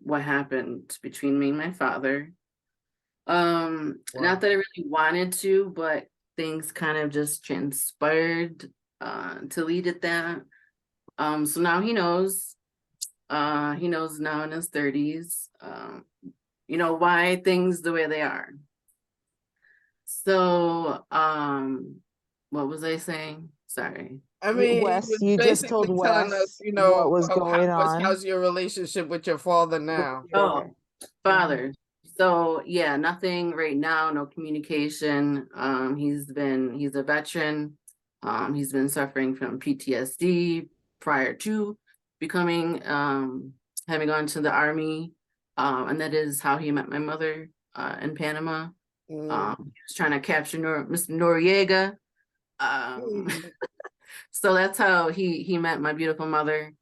Speaker 1: what happened between me and my father. Not that I really wanted to, but things kind of just transpired to lead at that. So now he knows. He knows now in his 30s, why things the way they are. So, what was I saying? Sorry.
Speaker 4: I mean, he
Speaker 6: Wes,
Speaker 4: was
Speaker 6: you just told
Speaker 4: basically telling us,
Speaker 6: Wes what was going on.
Speaker 4: how's your relationship with your father
Speaker 6: with
Speaker 4: now?
Speaker 1: Oh,
Speaker 6: your-
Speaker 1: father. So yeah, nothing right now, no communication. He's a veteran. He's been suffering from PTSD prior to becoming having gone to the army. And that is how he met my mother in Panama.
Speaker 4: Mm.
Speaker 1: He was trying to capture Mr. Noriega. Um,
Speaker 4: Mm.
Speaker 1: so that's how he met my beautiful mother.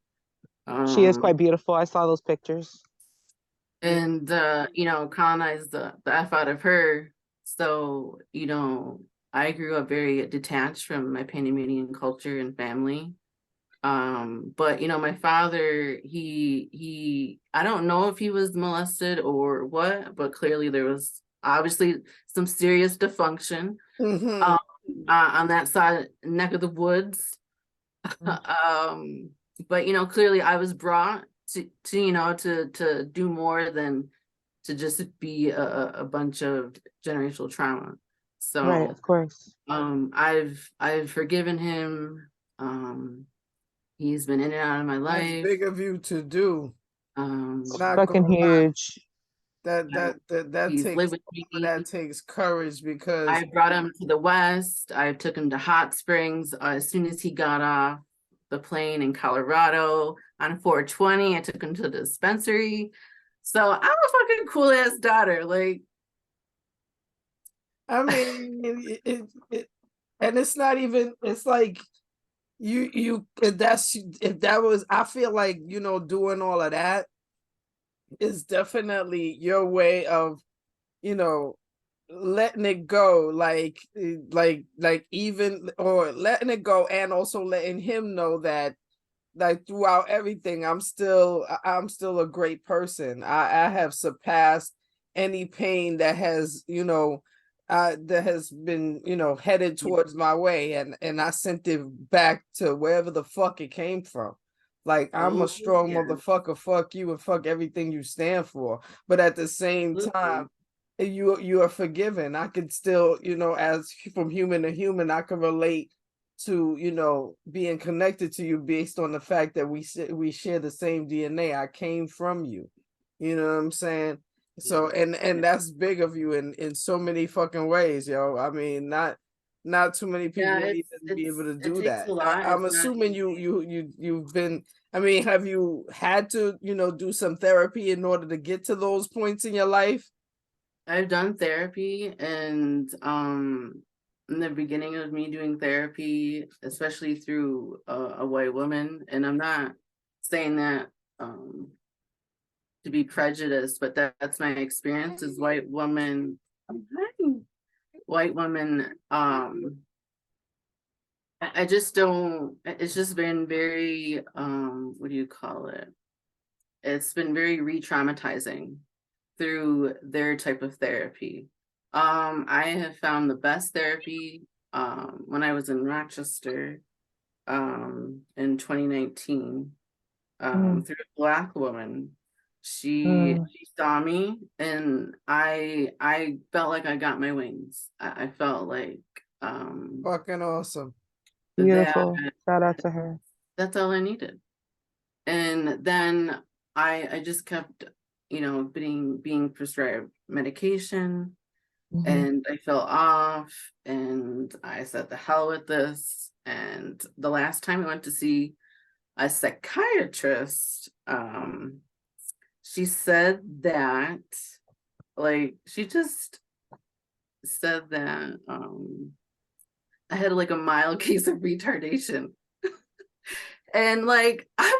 Speaker 6: She is
Speaker 1: Um,
Speaker 6: quite beautiful. I saw those pictures.
Speaker 1: and colonized the F out of her. So, I grew up very detached from my Panamanian culture and family. But my father, he I don't know if he was molested or what, but clearly there was obviously some serious dysfunction
Speaker 4: Mhm.
Speaker 1: on that side neck of the woods. um but clearly I was brought to do more than to just be a bunch of generational trauma.
Speaker 6: Right,
Speaker 1: So
Speaker 6: of course.
Speaker 1: I've forgiven him. He's been in and out of my
Speaker 4: That's
Speaker 1: life.
Speaker 4: big of you to do. Not
Speaker 6: Fucking
Speaker 4: gonna lie.
Speaker 6: huge.
Speaker 4: That
Speaker 1: He's lived
Speaker 4: takes
Speaker 1: with me.
Speaker 4: that takes courage because
Speaker 1: I brought him to the West. I took him to hot springs as soon as he got off the plane in Colorado on 420. I took him to the dispensary. So I'm a fucking cool ass daughter. Like,
Speaker 4: I mean and it's not even it's like you if that was I feel like doing all of that is definitely your way of you know letting it go like even or letting it go and also letting him know that like throughout everything I'm still a great person. I have surpassed any pain that has been headed towards my way and I sent it back to wherever the fuck it came from. Like I'm a
Speaker 1: oh
Speaker 4: strong
Speaker 1: yeah,
Speaker 4: motherfucker, fuck you and fuck everything you stand for, but at the same time you are forgiven. I could still as from human to human I can relate to being connected to you based on the fact that we share the same DNA. I came from you. You know what I'm saying? So and that's big of you in so many fucking ways, yo. I mean, not too many people
Speaker 1: yeah.
Speaker 4: would
Speaker 1: It's
Speaker 4: even be
Speaker 1: it's
Speaker 4: able to
Speaker 1: it
Speaker 4: do
Speaker 1: takes
Speaker 4: that.
Speaker 1: a lot.
Speaker 4: I'm
Speaker 1: It's not
Speaker 4: assuming
Speaker 1: easy.
Speaker 4: you've been. I mean, have you had to do some therapy in order to get to those points in your life?
Speaker 1: I've done therapy, and in the beginning of me doing therapy, especially through a white woman, and I'm not saying that to be prejudiced, but that's my experience as white women I just don't, it's just been very, what do you call it? It's been very re-traumatizing through their type of therapy. I have found the best therapy when I was in Rochester in 2019 through a Black woman. She saw me and I felt like I got my wings. I felt like
Speaker 4: Fucking awesome.
Speaker 6: Beautiful.
Speaker 1: that
Speaker 6: Shout out to her.
Speaker 1: that's all I needed. And then I just kept, being prescribed medication, and I fell off, and I said the hell with this. And the last time I went to see a psychiatrist, she said that, like, she just said that I had like a mild case of retardation. And like, I'm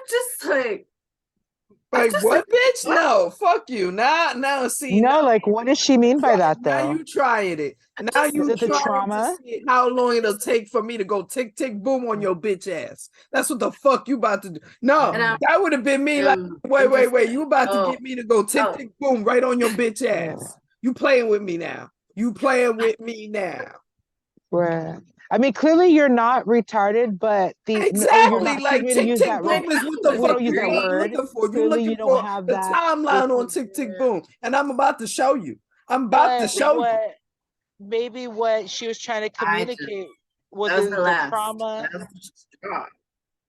Speaker 4: Like
Speaker 1: just
Speaker 4: what,
Speaker 1: like,
Speaker 4: bitch?
Speaker 1: what?
Speaker 4: No, fuck you. Now, see,
Speaker 6: No, like, what does she mean by that,
Speaker 4: now
Speaker 6: though?
Speaker 4: you trying it. Now
Speaker 1: Just,
Speaker 6: Is
Speaker 4: you
Speaker 6: it the
Speaker 4: trying to
Speaker 6: trauma?
Speaker 4: see how long it'll take for me to go tick, tick, boom on your bitch ass. That's what the fuck you about to do. No,
Speaker 1: and
Speaker 4: that would have been me like,
Speaker 1: I'm just
Speaker 4: wait.
Speaker 1: like,
Speaker 4: You about to
Speaker 1: oh,
Speaker 4: get me to go tick,
Speaker 1: oh,
Speaker 4: tick, boom right on your bitch ass. You playing with me now. You playing with me now.
Speaker 6: Right. I mean, clearly you're not retarded, but or you're
Speaker 4: Exactly.
Speaker 6: not, excuse
Speaker 4: Like
Speaker 6: me to
Speaker 4: tick
Speaker 6: use
Speaker 4: tick
Speaker 6: that word.
Speaker 4: boom is
Speaker 1: I
Speaker 4: what the
Speaker 1: would
Speaker 6: We
Speaker 4: fuck
Speaker 6: don't use
Speaker 4: you
Speaker 6: that
Speaker 1: agree.
Speaker 6: word.
Speaker 4: looking for. You
Speaker 6: Clearly you
Speaker 4: looking
Speaker 6: don't
Speaker 4: for
Speaker 6: have
Speaker 4: the
Speaker 6: that. It's
Speaker 4: timeline on tick tick boom. And I'm about to show you. I'm about to
Speaker 6: but
Speaker 4: show you.
Speaker 6: maybe what she was trying to
Speaker 1: I just,
Speaker 6: communicate was
Speaker 1: that was her
Speaker 6: the
Speaker 1: last.
Speaker 6: trauma.
Speaker 1: That was the straw.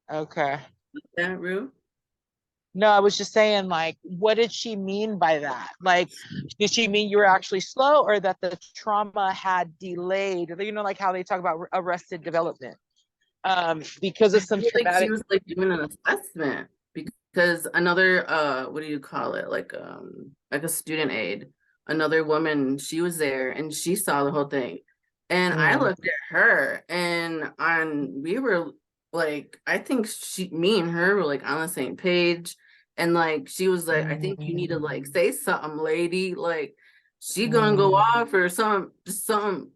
Speaker 6: Okay.
Speaker 1: That Rue?
Speaker 6: No, I was just saying, like, what did she mean by that? Like, did she mean you were actually slow, or that the trauma had delayed? You know, like how they talk about arrested development, because
Speaker 1: I
Speaker 6: of some
Speaker 1: feel like she
Speaker 6: traumatic.
Speaker 1: was like doing an assessment because another what do you call it? Like a student aide, another woman, she was there and she saw the whole thing. And I
Speaker 6: Mm,
Speaker 1: looked at her and we were like, I think me and her were like on the same page. And like she was like, I think you need to like
Speaker 6: mm,
Speaker 1: say something, lady. Like she gonna go
Speaker 6: mm.
Speaker 1: off or something,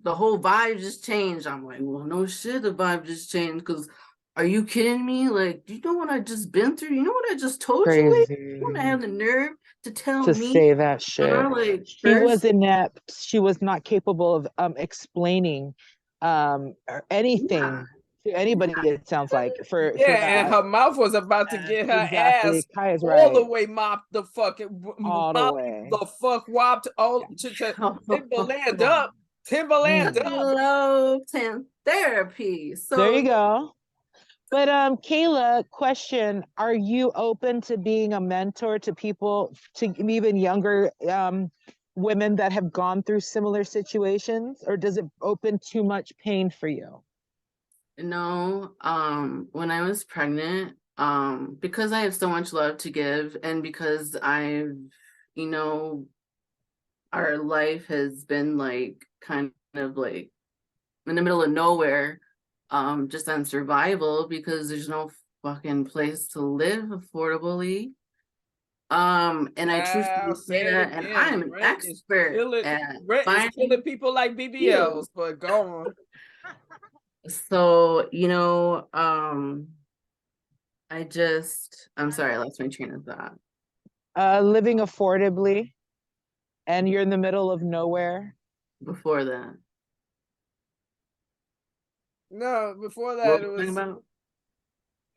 Speaker 1: the whole vibe just changed. I'm like, well, no shit, the vibe just changed because are you kidding me? Like, do you know what I just been through? You know what I just told you, lady? You want to
Speaker 6: Crazy
Speaker 1: have the nerve to tell
Speaker 6: to
Speaker 1: me,
Speaker 6: say that shit.
Speaker 1: like,
Speaker 6: She was
Speaker 1: first?
Speaker 6: inept. She was not capable of explaining or
Speaker 1: Yeah,
Speaker 6: anything to anybody, it sounds like, for
Speaker 4: Yeah, and
Speaker 6: that.
Speaker 4: her mouth was about to get her
Speaker 6: Exactly.
Speaker 4: ass
Speaker 6: Kai is
Speaker 4: all the
Speaker 6: right.
Speaker 4: way mopped the fucking
Speaker 6: All the
Speaker 4: mopped
Speaker 6: way.
Speaker 4: the fuck whopped all Timberland up. Timberland
Speaker 6: Mm.
Speaker 4: up.
Speaker 1: love therapy.
Speaker 6: There
Speaker 1: So
Speaker 6: you go. But Kayla, question, are you open to being a mentor to people, to even younger women that have gone through similar situations, or does it open too much pain for you?
Speaker 1: no, when I was pregnant, because I have so much love to give, and because you know, our life has been like kind of like in the middle of nowhere, just on survival because there's no fucking place to live affordably. And I
Speaker 4: I'll
Speaker 1: truthfully say
Speaker 4: say it
Speaker 1: that, and I
Speaker 4: again.
Speaker 1: am an expert at
Speaker 4: Rent is killing
Speaker 1: finding
Speaker 4: people like
Speaker 1: you.
Speaker 4: BBLs, but go on.
Speaker 1: So, I'm sorry, I lost my train of thought
Speaker 6: Living affordably, and you're in the middle of nowhere.
Speaker 1: before that.
Speaker 4: No, before
Speaker 1: What
Speaker 4: that
Speaker 1: were we talking about?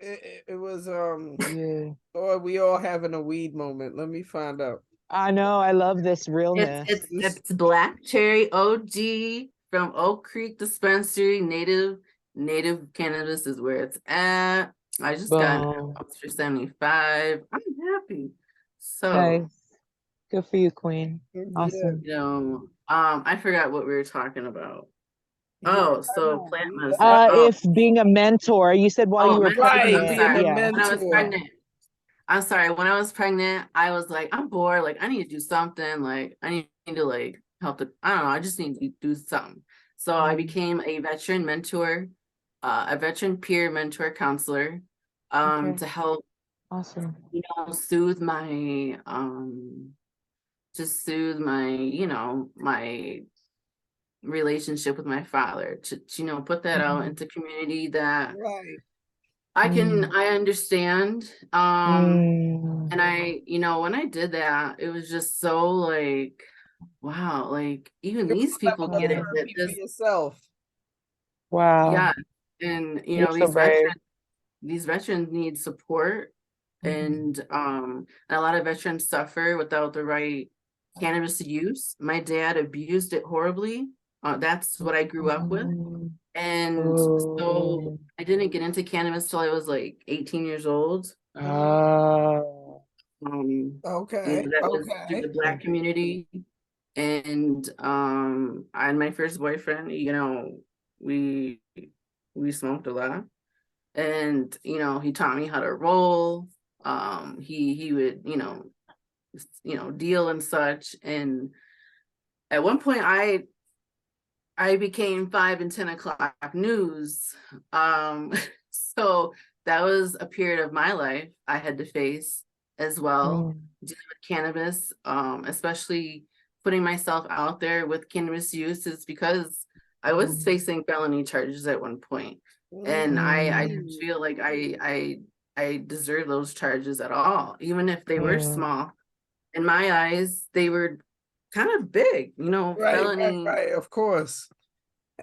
Speaker 4: it was
Speaker 6: Yeah.
Speaker 4: or we all having a weed moment. Let me find out.
Speaker 6: I know, I love this
Speaker 1: It's
Speaker 6: realness.
Speaker 1: it's it's Black Cherry OG from Oak Creek Dispensary. Native cannabis is where it's at. I just got it
Speaker 6: Boom.
Speaker 1: for 75. I'm happy. So,
Speaker 6: Nice. Good for you, Queen.
Speaker 4: Yeah.
Speaker 6: Awesome.
Speaker 1: I forgot what we were talking about.
Speaker 4: Yeah,
Speaker 1: Oh,
Speaker 4: I
Speaker 1: so
Speaker 4: know.
Speaker 1: plant medicine.
Speaker 6: If being a mentor, you said while you
Speaker 1: Oh,
Speaker 6: were
Speaker 1: mentor. I'm
Speaker 4: Right,
Speaker 6: pregnant.
Speaker 4: being a
Speaker 1: sorry.
Speaker 6: Yeah.
Speaker 1: When I was
Speaker 4: mentor.
Speaker 1: pregnant, I'm sorry. When I was pregnant, I was like, I'm bored. Like, I need to do something. Like, I need to like help I don't know. I just need to do something. So I became a veteran mentor, a veteran peer mentor counselor,
Speaker 6: Okay.
Speaker 1: to help,
Speaker 6: Awesome.
Speaker 1: soothe just soothe my, my relationship with my father, to you know, put that out into community that
Speaker 4: Right.
Speaker 1: I understand.
Speaker 6: Mm.
Speaker 1: And I, you know, when I did that, it was just so like, wow, like even
Speaker 4: It was
Speaker 1: these
Speaker 4: a
Speaker 1: people
Speaker 4: level of
Speaker 1: get it, that
Speaker 4: therapy for
Speaker 1: this,
Speaker 4: yourself.
Speaker 6: Wow.
Speaker 1: yeah. And you
Speaker 6: You're
Speaker 1: know,
Speaker 6: so brave.
Speaker 1: these veterans need support, and a lot of veterans suffer without the right cannabis use. My dad abused it horribly. That's what I grew up with.
Speaker 6: Mm.
Speaker 1: And so
Speaker 6: Oh.
Speaker 1: I didn't get into cannabis till I was like 18 years old.
Speaker 6: Oh.
Speaker 1: You
Speaker 4: Okay.
Speaker 1: know, that was through
Speaker 4: Okay.
Speaker 1: the Black community. And I and my first boyfriend, you know, we we smoked a lot. And you know, he taught me how to roll. He would, you know, deal and such. And at one point I became 5 and 10 o'clock news. So that was a period of my life I had to face as well,
Speaker 6: Mm.
Speaker 1: dealing with cannabis, especially putting myself out there with cannabis use, is because I was facing felony charges at one point. And I didn't
Speaker 6: Mm.
Speaker 1: feel like I deserve those charges at all, even if they were
Speaker 6: Mm.
Speaker 1: small. In my eyes, they were kind of big, you know,
Speaker 4: Right, right, right. Of course.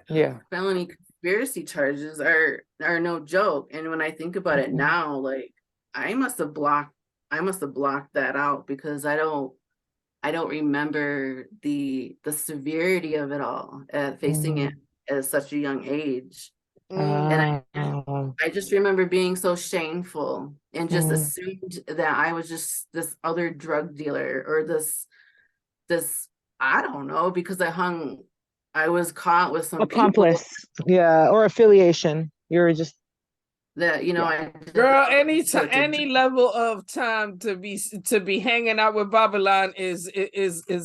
Speaker 6: Yeah.
Speaker 1: felony conspiracy charges are no joke. And when I think about it now, like I must have blocked that out, because I don't remember the severity of it all, facing it
Speaker 6: Mm.
Speaker 1: at such a young age. And
Speaker 6: Oh.
Speaker 1: I just remember being so shameful and just
Speaker 6: Mm.
Speaker 1: assumed that I was just this other drug dealer, or this I don't know, because I was caught with some people
Speaker 6: Accomplice. Yeah. Or affiliation. You're just,
Speaker 1: that, you know,
Speaker 6: yeah.
Speaker 1: I did
Speaker 4: Girl,
Speaker 1: all this
Speaker 4: any level of time to be hanging out with Babylon is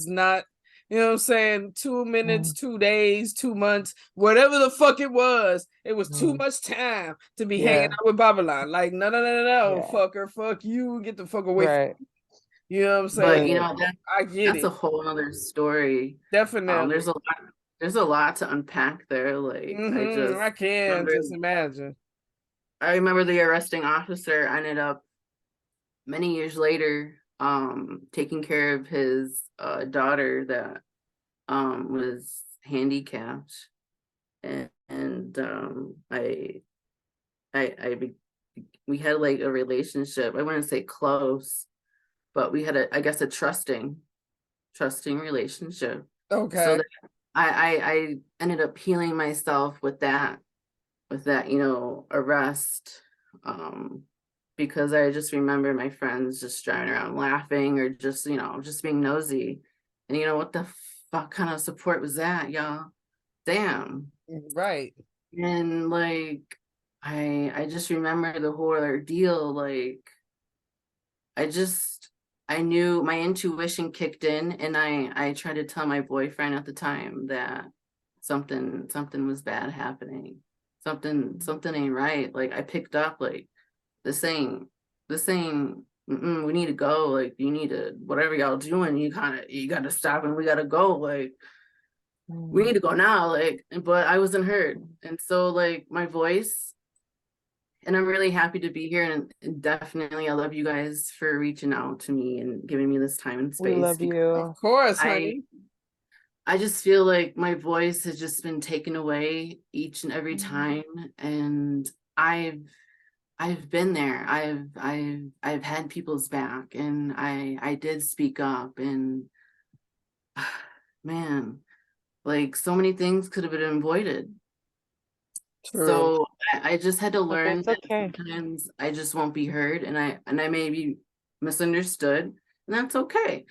Speaker 4: not, you know what I'm saying, 2 minutes,
Speaker 6: Mm.
Speaker 4: 2 days, 2 months, whatever the fuck it was. It was too
Speaker 6: Mm.
Speaker 4: much time to be hanging
Speaker 6: Yeah.
Speaker 4: out with Babylon. Like, no, no, no, no, no,
Speaker 6: Yeah.
Speaker 4: fucker, fuck you, get the fuck away from
Speaker 6: Right.
Speaker 4: me. You know what I'm
Speaker 1: But you
Speaker 4: saying?
Speaker 6: Right.
Speaker 1: know,
Speaker 4: I get
Speaker 1: that's a
Speaker 4: it.
Speaker 1: whole other story.
Speaker 4: Definitely.
Speaker 1: There's a lot to unpack there. Like
Speaker 4: I can
Speaker 1: remember
Speaker 4: just imagine.
Speaker 1: I remember the arresting officer ended up many years later taking care of his daughter that was handicapped. And I we had like a relationship. I wouldn't say close, but we had I guess a trusting relationship. So
Speaker 4: Okay.
Speaker 1: that I ended up healing myself with that, you know, arrest. Because I just remember my friends just driving around laughing, or just, you know, just being nosy. And you know, what the fuck kind of support was that, y'all? Damn.
Speaker 4: Right.
Speaker 1: And like I just remember the whole ordeal. Like I just I knew my intuition kicked in, and I tried to tell my boyfriend at the time that something was bad happening. Something ain't right. Like I picked up like this ain't we need to go. Like you need to, whatever y'all doing, you gotta stop, and we gotta go. Like we need
Speaker 6: Mm.
Speaker 1: to go now. Like, but I wasn't heard. And so like my voice, and I'm really happy to be here, and definitely I love you guys for reaching out to me and giving me this time and
Speaker 6: We
Speaker 1: space,
Speaker 6: love
Speaker 1: because
Speaker 4: Of
Speaker 6: you.
Speaker 4: course,
Speaker 1: I
Speaker 4: honey.
Speaker 1: I just feel like my voice has just been taken away each and every time. And I've I've been there. I've had people's back, and I did speak up. And man, like so many things could have been avoided.
Speaker 4: True.
Speaker 1: So I just had to
Speaker 6: But
Speaker 1: learn
Speaker 6: that's
Speaker 1: that
Speaker 6: okay.
Speaker 1: sometimes I just won't be heard, and I may be misunderstood, and that's okay.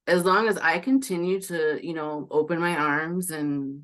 Speaker 1: As long as I continue to, you know, open my arms and,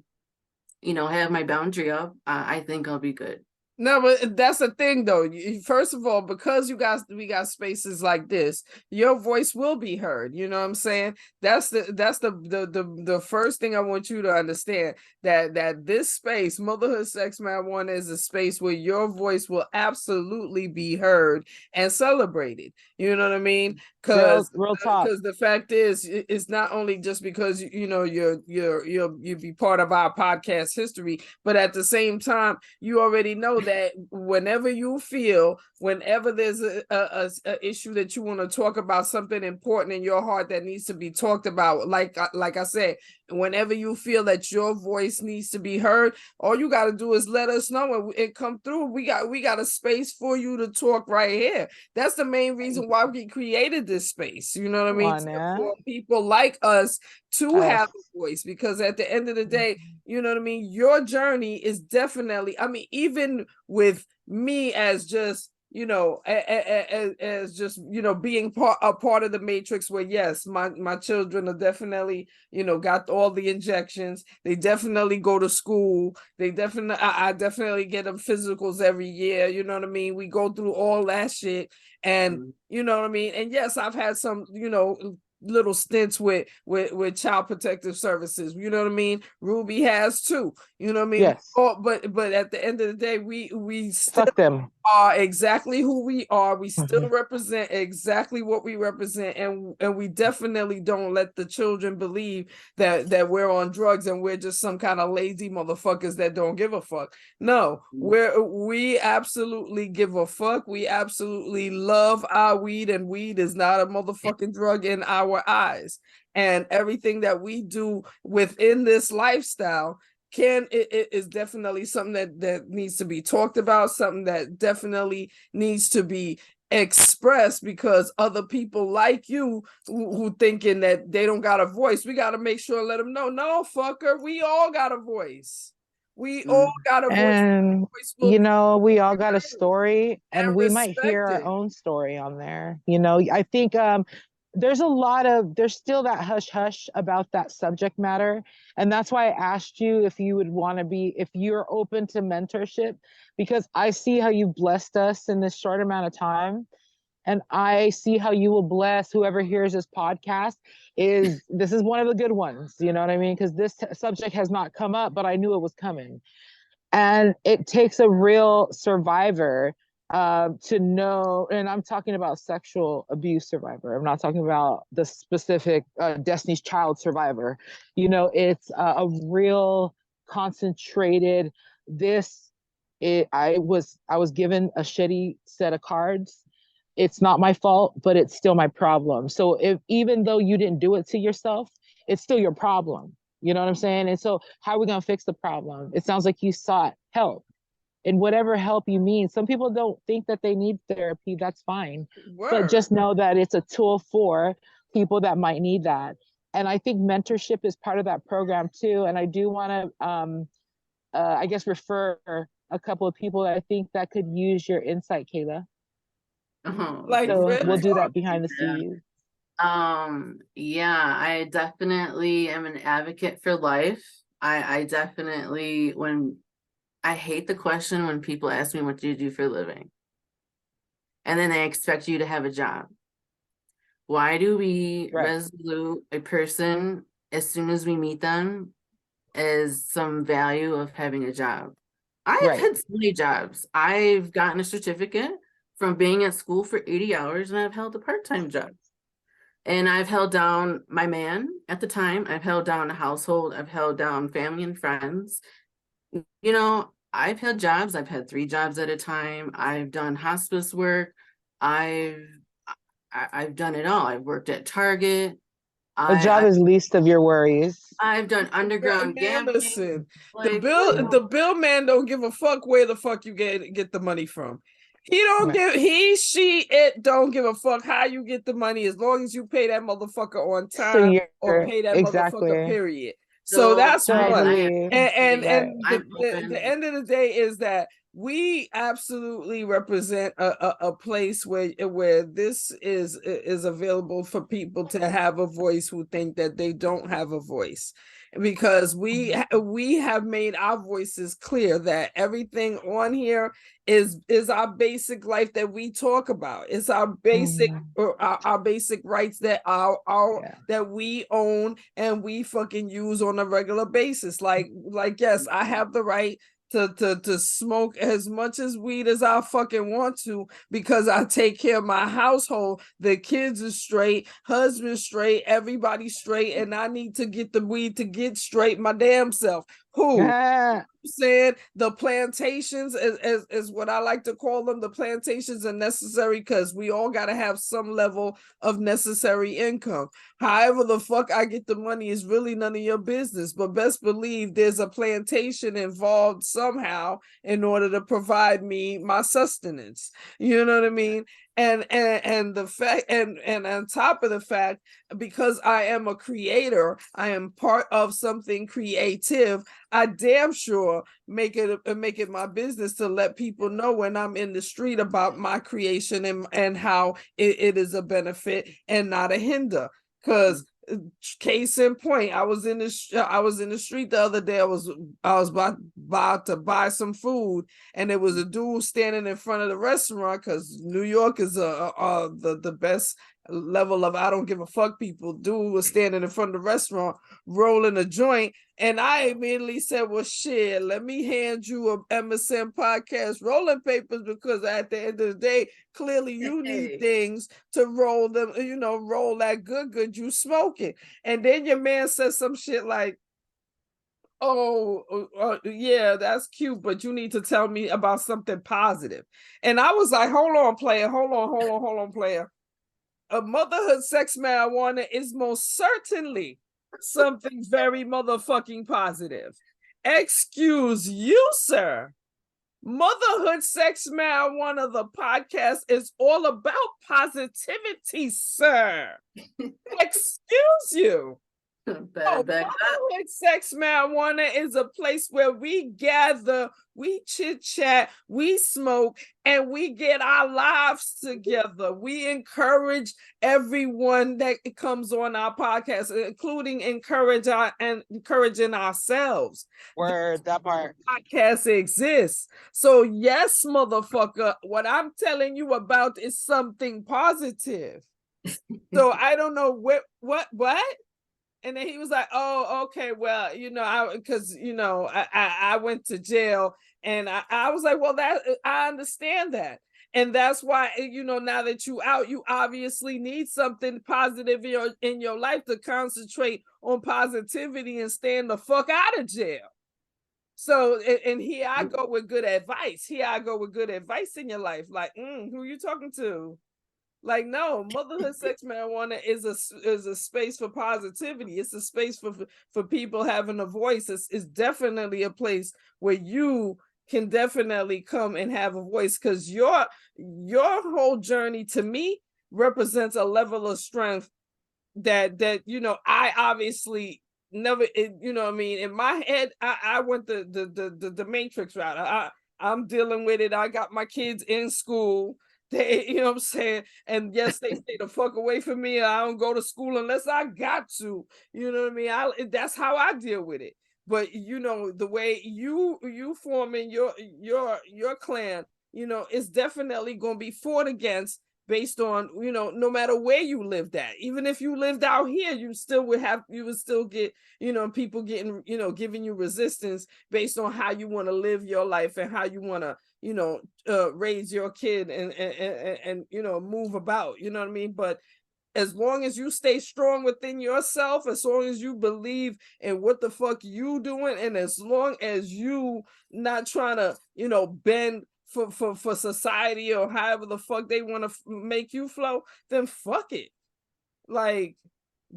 Speaker 1: you know, have my boundary up, I think I'll be good.
Speaker 4: No, but that's the thing though. First of all, because we got spaces like this, your voice will be heard. You know what I'm saying? That's the first thing I want you to understand, that this space, Motherhood, Sex, Marijuana, is a space where your voice will absolutely be heard and celebrated. You know what I mean?
Speaker 6: Real talk.
Speaker 4: Because the fact is, it's not only just because you be part of our podcast history, but at the same time, you already know that whenever you feel, whenever there's a issue that you want to talk about, something important in your heart that needs to be talked about, like I said, whenever you feel that your voice needs to be heard, all you got to do is let us know and it come through. We got a space for you to talk right here. That's the main reason why we created this space. You know what I mean? For people like us to have a voice, because at the end of the day, you know what I mean, your journey is definitely, I mean, even with me as just, you know, as just, you know, being a part of the matrix, where yes, my children are definitely, you know, got all the injections, they definitely go to school, they definitely, I definitely get them physicals every year, you know what I mean, we go through all that shit, and you know what I mean, and yes, I've had some, you know, little stints with child protective services, you know what I mean, Ruby has too, you know what I mean.
Speaker 6: Yes.
Speaker 4: But at the end of the day, we still
Speaker 6: Fuck them.
Speaker 4: are exactly who we are. We still represent exactly what we represent, and we definitely don't let the children believe that we're on drugs and we're just some kind of lazy motherfuckers that don't give a fuck. No, we absolutely give a fuck. We absolutely love our weed, and weed is not a motherfucking drug in our eyes. And everything that we do within this lifestyle it is definitely something that needs to be talked about, something that definitely needs to be expressed, because other people like you who thinking that they don't got a voice, we got to make sure and let them know, no, fucker, we all got a voice. We all got a voice.
Speaker 6: And you know, we all got a story, and we might hear our
Speaker 4: respected.
Speaker 6: own story on there. You know, I think there's still that hush hush about that subject matter. And that's why I asked you if you would want to if you're open to mentorship, because I see how you blessed us in this short amount of time. And I see how you will bless whoever hears this podcast. This is one of the good ones, you know what I mean? Because this subject has not come up, but I knew it was coming. And it takes a real survivor to know, and I'm talking about sexual abuse survivor. I'm not talking about the specific Destiny's Child survivor. You know, it's a real concentrated. I was given a shitty set of cards. It's not my fault, but it's still my problem. So even though you didn't do it to yourself, it's still your problem. You know what I'm saying? And so how are we going to fix the problem? It sounds like you sought help. And whatever help you mean, some people don't think that they need therapy. That's fine. But just know that it's a tool for people that might need that. And I think mentorship is part of that program too. And I do want to, I guess, refer a couple of people that I think that could use your insight, Kayla.
Speaker 4: Like,
Speaker 6: so we'll do that behind the scenes.
Speaker 1: Yeah, I definitely am an advocate for life. I definitely, I hate the question when people ask me, what do you do for a living? And then they expect you to have a job. Why do we resolute a person as soon as we meet them as some value of having a job? I've had so many jobs. I've gotten a certificate from being at school for 80 hours, and I've held a part-time job. And I've held down my man at the time. I've held down a household. I've held down family and friends. You know, I've had jobs. I've had 3 jobs at a time. I've done hospice work. I've done it all. I've worked at Target.
Speaker 6: A job is least of your worries.
Speaker 1: I've done underground gambling.
Speaker 4: Listen, the bill man don't give a fuck where the fuck you get the money from. He don't give, it don't give a fuck how you get the money, as long as you pay that motherfucker on time, or pay that motherfucker, period. So that's one. And the end of the day is that we absolutely represent a place where this is available for people to have a voice who think that they don't have a voice. because we have made our voices clear that everything on here is our basic life that we talk about. It's our basic our basic rights that that we own and we fucking use on a regular basis. Like yes, I have the right to smoke as much as weed as I fucking want to, because I take care of my household. The kids are straight, husband straight, everybody straight, and I need to get the weed to get straight my damn self. Who? Saying the plantations is what I like to call them. The plantations are necessary because we all got to have some level of necessary income. However the fuck I get the money is really none of your business, but best believe there's a plantation involved somehow in order to provide me my sustenance. You know what I mean? And the fact, and on top of the fact, because I am a creator, I am part of something creative, I damn sure make it my business to let people know when I'm in the street about my creation and how it is a benefit and not a hinder. Because case in point, I was in the street the other day. I was about to buy some food, and there was a dude standing in front of the restaurant, because New York is the best level of I don't give a fuck people. Dude was standing in front of the restaurant rolling a joint, and I immediately said, well shit, let me hand you a MSM podcast rolling papers, because at the end of the day, clearly you need things to roll them, roll that good you smoking. And then your man says some shit like, yeah, that's cute, but you need to tell me about something positive. And I was like, hold on, player, hold on, player. A motherhood sex marijuana is most certainly something very motherfucking positive. Excuse you, sir. Motherhood sex marijuana, the podcast, is all about positivity, sir. Excuse you. Motherhood sex marijuana is a place where we gather, we chit chat, we smoke, and we get our lives together. We encourage everyone that comes on our podcast, including encouraging ourselves.
Speaker 6: Word, that part.
Speaker 4: Podcast exists. So yes, motherfucker, what I'm telling you about is something positive. So I don't know what? And then he was like, oh, okay, well, I went to jail, and I was like, well, that I understand that. And that's why, now that you out, you obviously need something positive in your life to concentrate on positivity and stand the fuck out of jail. So, and here I go with good advice. Here I go with good advice in your life. Like, who you talking to? Like, no, motherhood sex marijuana is a space for positivity. It's a space for people having a voice. It's definitely a place where you can definitely come and have a voice, because your whole journey to me represents a level of strength that I obviously never, what I mean, in my head I went the matrix route. I'm dealing with it. I got my kids in school. They, what I'm saying? And yes, they stay the fuck away from me. I don't go to school unless I got to. You know what I mean? That's how I deal with it. But the way you forming your clan, it's definitely gonna be fought against based on, no matter where you lived at. Even if you lived out here, you would still get, people getting, giving you resistance based on how you want to live your life and how you want to, raise your kid and move about, you know what I mean? But as long as you stay strong within yourself, as long as you believe in what the fuck you doing, and as long as you not trying to, bend for society or however the fuck they want to make you flow, then fuck it. Like,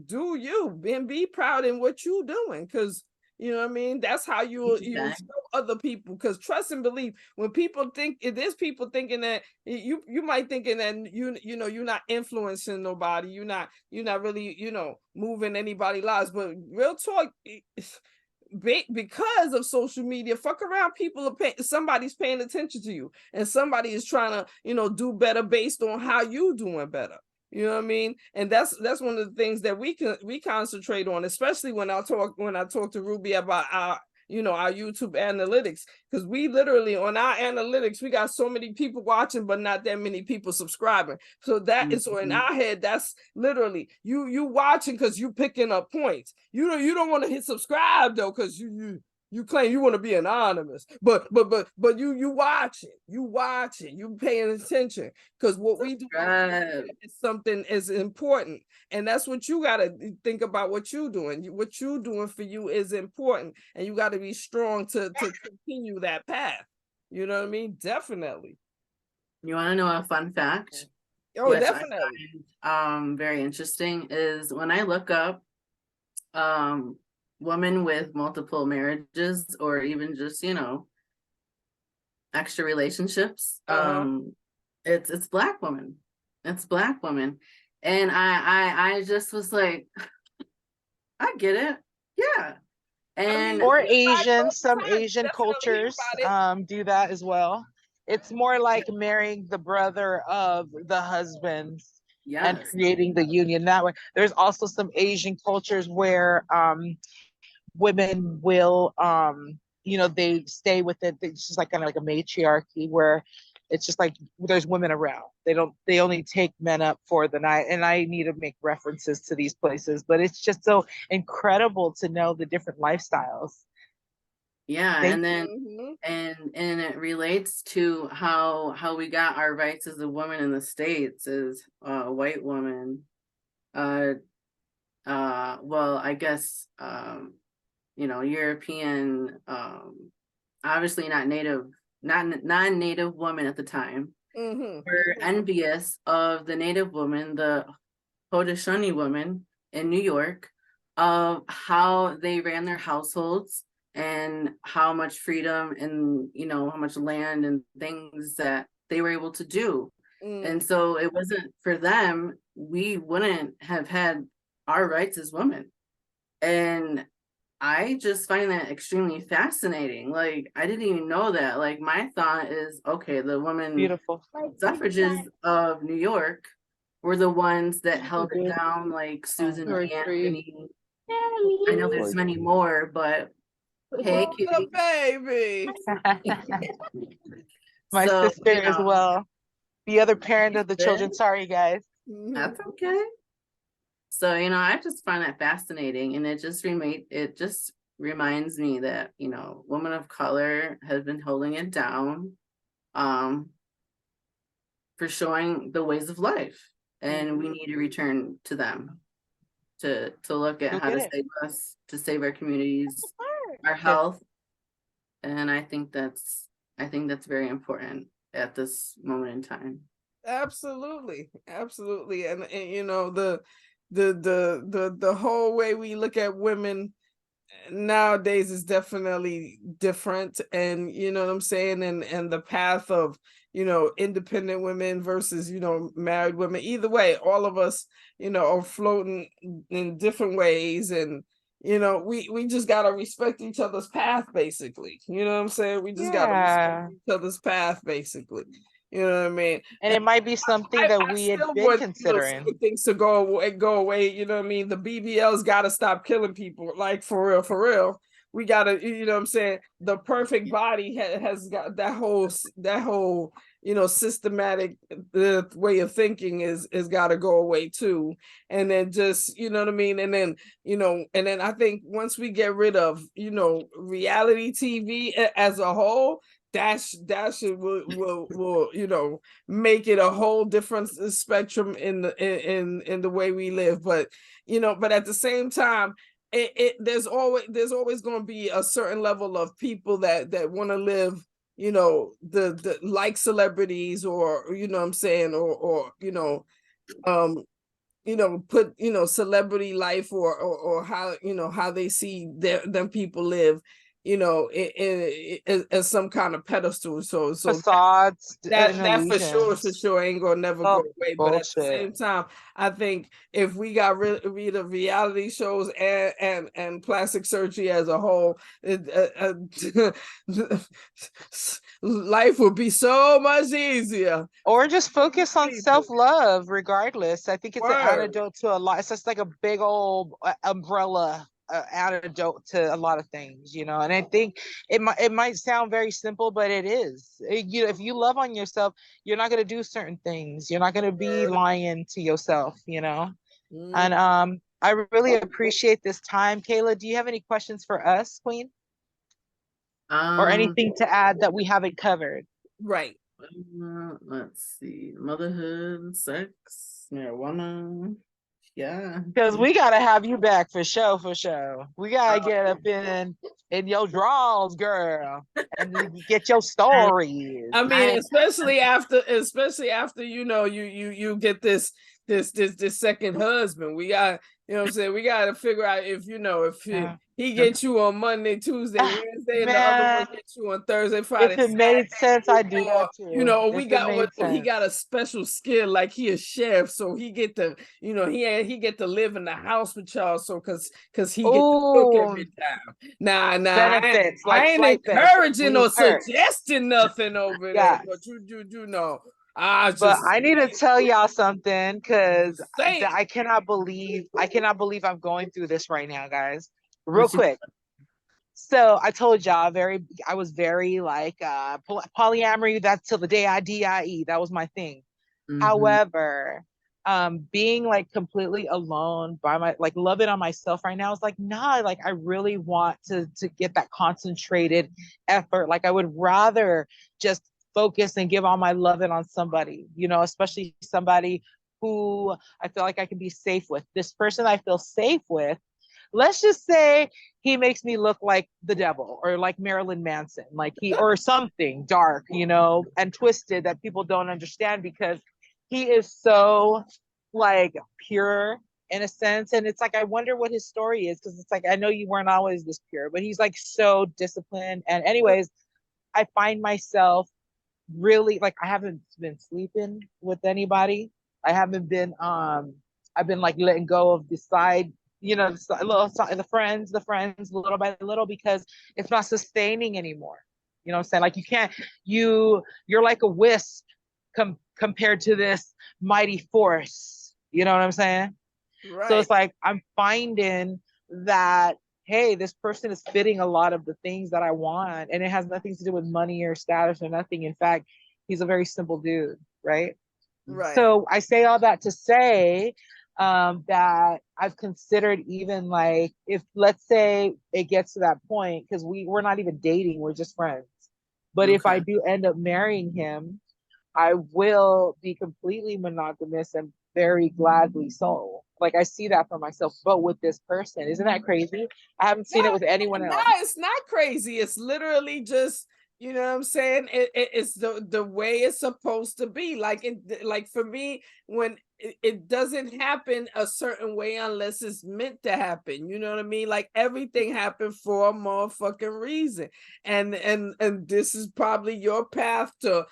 Speaker 4: do you and be proud in what you doing, because you know what I mean? That's how you show other people. Because trust and believe, when people think, if there's people thinking that you might thinking that you're not influencing nobody, you're not really moving anybody's lives, but real talk, because of social media, fuck around, somebody's paying attention to you, and somebody is trying to do better based on how you doing better. You know what I mean? And that's one of the things that we concentrate on, especially when I talk to Ruby about our YouTube analytics, because we literally on our analytics, we got so many people watching, but not that many people subscribing. So that is, so in our head, that's literally you watching because you picking up points. You don't want to hit subscribe though, because you claim you want to be anonymous, but you watching, you paying attention, because what we do is something is important, and that's what you got to think about. What you doing for you is important, and you got to be strong to continue that path. You know what I mean? Definitely.
Speaker 1: You want to know a fun fact?
Speaker 4: Oh, definitely.
Speaker 1: I find, very interesting is when I look up women with multiple marriages, or even just extra relationships, it's Black women. It's Black women. And I just was like, I get it. Yeah. And
Speaker 6: or Asian, some Asian cultures do that as well. It's more like marrying the brother of the husband and creating the union that way. There's also some Asian cultures where women will they stay with it. It's just like kind of like a matriarchy where it's just like there's women around. They only take men up for the night. And I need to make references to these places, but it's just so incredible to know the different lifestyles.
Speaker 1: Yeah, and then and it relates to how we got our rights as a woman in the States as a white woman. Well, I guess European, obviously not non-native women at the time were envious of the native woman, the Haudenosaunee woman in New York, of how they ran their households and how much freedom and how much land and things that they were able to do. And so it wasn't for them, we wouldn't have had our rights as women. And I just find that extremely fascinating. Like, I didn't even know that. Like, my thought is, okay, the women suffrages of New York were the ones that held it down, like Susan B. Anthony. I know there's many more, but hey,
Speaker 4: the baby.
Speaker 6: My sister as well. The other parent of the children. Sorry, guys.
Speaker 1: That's okay. So, I just find that fascinating, and it just reminds me that, women of color have been holding it down for showing the ways of life, and we need to return to them to look at how to save us, to save our communities, our health. And I think that's very important at this moment in time.
Speaker 4: Absolutely. And the whole way we look at women nowadays is definitely different, and you know what I'm saying, and the path of independent women versus married women. Either way, all of us are floating in different ways, and we just gotta respect each other's path, basically. You know what I'm saying? We just gotta respect each other's path, basically. You know what I mean?
Speaker 6: And it might be something that we had been considering.
Speaker 4: Things to go away. You know what I mean? The BBL's got to stop killing people. Like, for real. We got to, you know what I'm saying? The perfect body has got that whole systematic way of thinking is got to go away too. And then just, you know what I mean? And then, and then I think once we get rid of, reality TV as a whole, that will make it a whole different spectrum in the way we live. But at the same time, there's always going to be a certain level of people that want to live the like celebrities, or what I'm saying, or put celebrity life, or how how they see them people live. as some kind of pedestal. So
Speaker 6: Facades and
Speaker 4: that for
Speaker 6: illusions.
Speaker 4: sure ain't gonna never go
Speaker 6: Oh,
Speaker 4: away. But at the
Speaker 6: bullshit.
Speaker 4: same time, I think if we got rid of reality shows and plastic surgery as a whole, life would be so much easier.
Speaker 6: Or just focus on self-love regardless. I think it's an
Speaker 4: Word.
Speaker 6: antidote to a lot. It's just like a big old umbrella antidote to a lot of things, you know. And I think it might sound very simple, but it is. If you love on yourself, you're not going to do certain things. You're not going to be lying to yourself, you know. And I really appreciate this time. Kayla, do you have any questions for us, Queen? Or anything to add that we haven't covered?
Speaker 4: Right.
Speaker 1: Let's see. Motherhood, sex, marijuana. Yeah.
Speaker 6: Because we gotta have you back for sure, for sure. We gotta get up in your drawers, girl, and you get your stories.
Speaker 4: I mean, especially after you get this second husband. We got, what I'm saying, we got to figure out if he gets you on Monday, Tuesday, Wednesday, and the other one gets you on Thursday, Friday.
Speaker 6: If it made sense, I do that too.
Speaker 4: He got a special skill, like he a chef, so he get to, he get to live in the house with y'all, so because he get to cook every time. Nah,
Speaker 6: benefits,
Speaker 4: I ain't encouraging or suggesting nothing over there, but you know.
Speaker 6: I need to tell y'all something, because I cannot believe I'm going through this right now, guys. Real quick. So I told y'all I was very like polyamory. That's till the day I die. That was my thing. However, being like completely alone by like loving on myself right now is like, nah, like I really want to get that concentrated effort. Like I would rather just focus and give all my loving on somebody, especially somebody who I feel like I can be safe with. This person I feel safe with, let's just say he makes me look like the devil or like Marilyn Manson, or something dark, and twisted that people don't understand, because he is so like pure in a sense. And it's like, I wonder what his story is, because it's like, I know you weren't always this pure, but he's like so disciplined. And anyways, I find myself really like, I haven't been sleeping with anybody. I haven't been I've been like letting go of the side, the friends little by little, because it's not sustaining anymore. You know what I'm saying? Like you're like a wisp compared to this mighty force. You know what I'm saying? Right. So it's like, I'm finding that, hey, this person is fitting a lot of the things that I want, and it has nothing to do with money or status or nothing. In fact, he's a very simple dude, right? Right. So I say all that to say that I've considered, even like, if let's say it gets to that point, because we're not even dating, we're just friends. But if I do end up marrying him, I will be completely monogamous and very gladly so. Like I see that for myself, but with this person. Isn't that crazy? I haven't seen it with anyone else.
Speaker 4: No, it's not crazy. It's literally just, you know what I'm saying? It's the way it's supposed to be. Like for me, when it doesn't happen a certain way unless it's meant to happen. You know what I mean? Like everything happened for a motherfucking reason. And this is probably your path to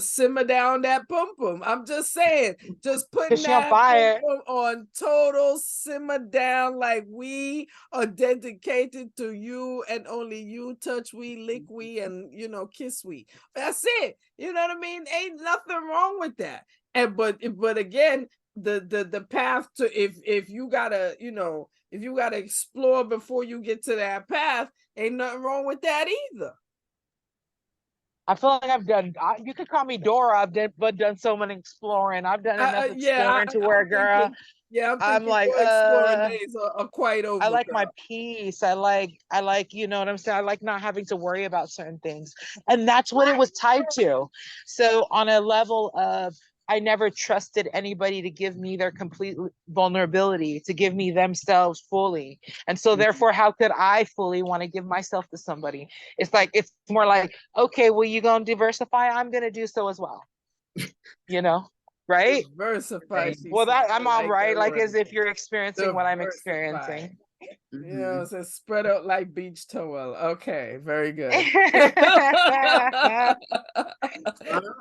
Speaker 4: simmer down that pum-pum. I'm just saying, just putting that pum-pum on total simmer down, like we are dedicated to you and only you. Touch we, lick we, and kiss we. That's it. You know what I mean? Ain't nothing wrong with that. And but again, the path to if you gotta explore before you get to that path, ain't nothing wrong with that either.
Speaker 6: I feel like I've done, you could call me Dora, I've done so much exploring. I've done enough exploring to where, girl, I'm like,
Speaker 4: exploring days are quite over.
Speaker 6: I like my peace. I like, you know what I'm saying? I like not having to worry about certain things. And that's what it was tied to. So on a level of, I never trusted anybody to give me their complete vulnerability, to give me themselves fully. And so therefore, how could I fully want to give myself to somebody? It's like, it's more like, okay, well, you going to diversify? I'm going to do so as well. Right?
Speaker 4: Diversify.
Speaker 6: Well, that I'm all right. Like as if you're experiencing what I'm experiencing.
Speaker 4: You know, it's a spread out like beach towel. Okay, very good.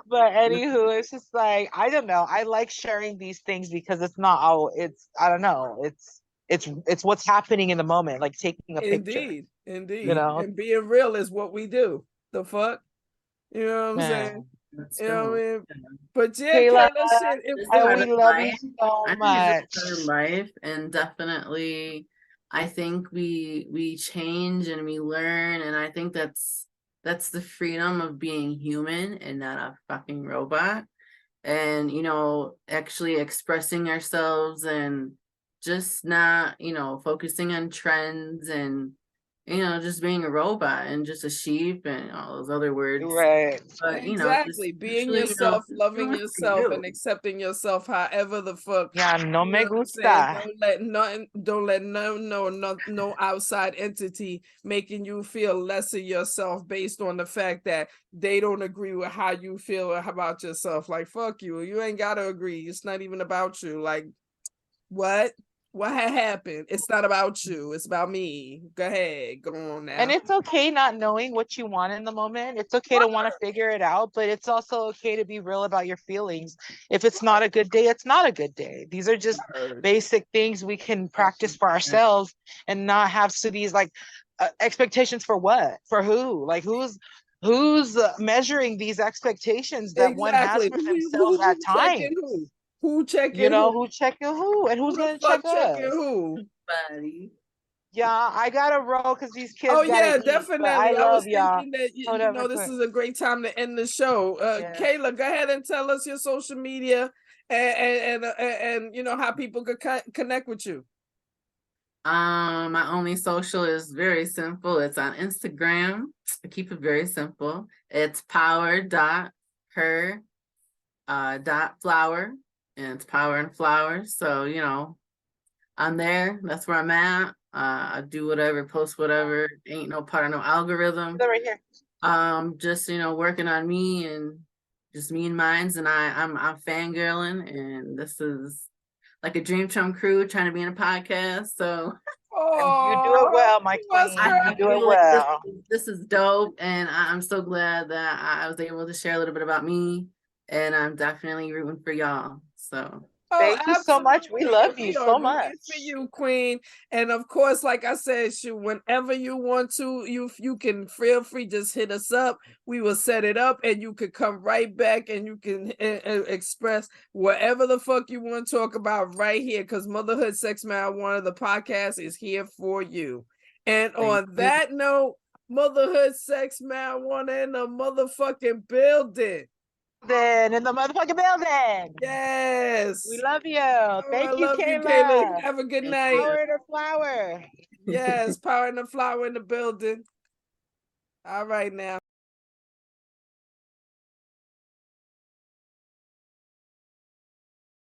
Speaker 6: But anywho, it's just like I don't know. I like sharing these things because it's not all. It's I don't know. It's what's happening in the moment, like taking a picture.
Speaker 4: Indeed,
Speaker 6: You
Speaker 4: indeed.
Speaker 6: know,
Speaker 4: And being real is what we do. The fuck? You know what I'm saying?
Speaker 6: man.
Speaker 1: That's
Speaker 4: You know what
Speaker 1: dope.
Speaker 4: I mean? But yeah,
Speaker 6: Kayla,
Speaker 4: Kayla, shit,
Speaker 1: It's a part
Speaker 6: we
Speaker 1: of
Speaker 6: love you
Speaker 1: life.
Speaker 6: so
Speaker 1: I think it's just
Speaker 6: much.
Speaker 1: part of life, and definitely, I think we change and we learn, and I think that's the freedom of being human and not a fucking robot. And actually expressing ourselves and just not focusing on trends and just being a robot and just a sheep and all those other words,
Speaker 6: Right.
Speaker 1: but just
Speaker 4: exactly. Being
Speaker 1: actually
Speaker 4: yourself,
Speaker 1: doing
Speaker 4: loving
Speaker 1: what you
Speaker 4: yourself, and
Speaker 1: do.
Speaker 4: accepting yourself however the fuck.
Speaker 6: Yeah, no
Speaker 4: You know
Speaker 6: me
Speaker 4: what I'm saying?
Speaker 6: gusta.
Speaker 4: Don't let no outside entity making you feel less of yourself based on the fact that they don't agree with how you feel about yourself. Like, fuck you. You ain't gotta agree. It's not even about you. Like, what? What had happened? It's not about you. It's about me. Go ahead. Go on
Speaker 6: And
Speaker 4: now.
Speaker 6: it's okay not knowing what you want in the moment. It's okay to want to figure it out, but it's also okay to be real about your feelings. If it's not a good day, it's not a good day. These are just
Speaker 4: Word.
Speaker 6: basic things we can practice for ourselves and not have to these like expectations for what? For who? Like who's measuring these expectations that one has
Speaker 4: Exactly.
Speaker 6: for themselves
Speaker 4: Who
Speaker 6: at
Speaker 4: checking
Speaker 6: times?
Speaker 4: who? Who
Speaker 6: You
Speaker 4: checking
Speaker 6: know,
Speaker 4: who?
Speaker 6: who checking who and
Speaker 4: Who
Speaker 6: who's
Speaker 4: the
Speaker 6: going to check
Speaker 4: fuck checking
Speaker 6: us?
Speaker 4: who?
Speaker 1: Buddy.
Speaker 6: Yeah, I gotta roll because these
Speaker 4: Oh
Speaker 6: kids gotta
Speaker 4: yeah,
Speaker 6: eat. But I
Speaker 4: definitely. I was
Speaker 6: love y'all.
Speaker 4: thinking that
Speaker 6: Hold up real
Speaker 4: this
Speaker 6: quick.
Speaker 4: is a great time to end the show.
Speaker 6: Yeah.
Speaker 4: Kayla, go ahead and tell us your social media and how people could connect with you.
Speaker 1: My only social is very simple. It's on Instagram. I keep it very simple. It's power.her dot flower, and it's power and flowers. So I'm there. That's where I'm at. I do whatever, post whatever. Ain't no part of no algorithm.
Speaker 6: They're right here.
Speaker 1: Just working on me and just me and mines, and I'm fangirling, and this is like a dream come crew trying to be in a podcast. So
Speaker 6: And you do it
Speaker 4: Oh,
Speaker 6: well, my
Speaker 4: what's
Speaker 6: queen.
Speaker 1: I
Speaker 6: You
Speaker 4: girl?
Speaker 6: do it
Speaker 1: feel like
Speaker 6: well.
Speaker 1: this is dope, and I'm so glad that I was able to share a little bit about me, and I'm definitely rooting for y'all. So
Speaker 4: Oh,
Speaker 6: Thank you so much. We
Speaker 4: absolutely. And
Speaker 6: love you
Speaker 4: we are
Speaker 6: so
Speaker 4: rooting for
Speaker 6: much.
Speaker 4: you, Queen. And of course, like I said, whenever you want to, you can feel free, just hit us up. We will set it up and you could come right back and you can express whatever the fuck you want to talk about right here. Because Motherhood, Sex, Marijuana, the podcast is here for you. And
Speaker 1: thank
Speaker 4: on
Speaker 1: you.
Speaker 4: that note, Motherhood, Sex, Marijuana in the motherfucking building.
Speaker 6: Then in the motherfucking building. We
Speaker 4: Yes.
Speaker 6: love you.
Speaker 4: Oh, I
Speaker 6: Thank you,
Speaker 4: love you, Kayla.
Speaker 6: Kayla.
Speaker 4: Have a good
Speaker 1: Thank
Speaker 4: night.
Speaker 1: you.
Speaker 6: Power to flower.
Speaker 4: Yes, power and the flower in the building. All right now.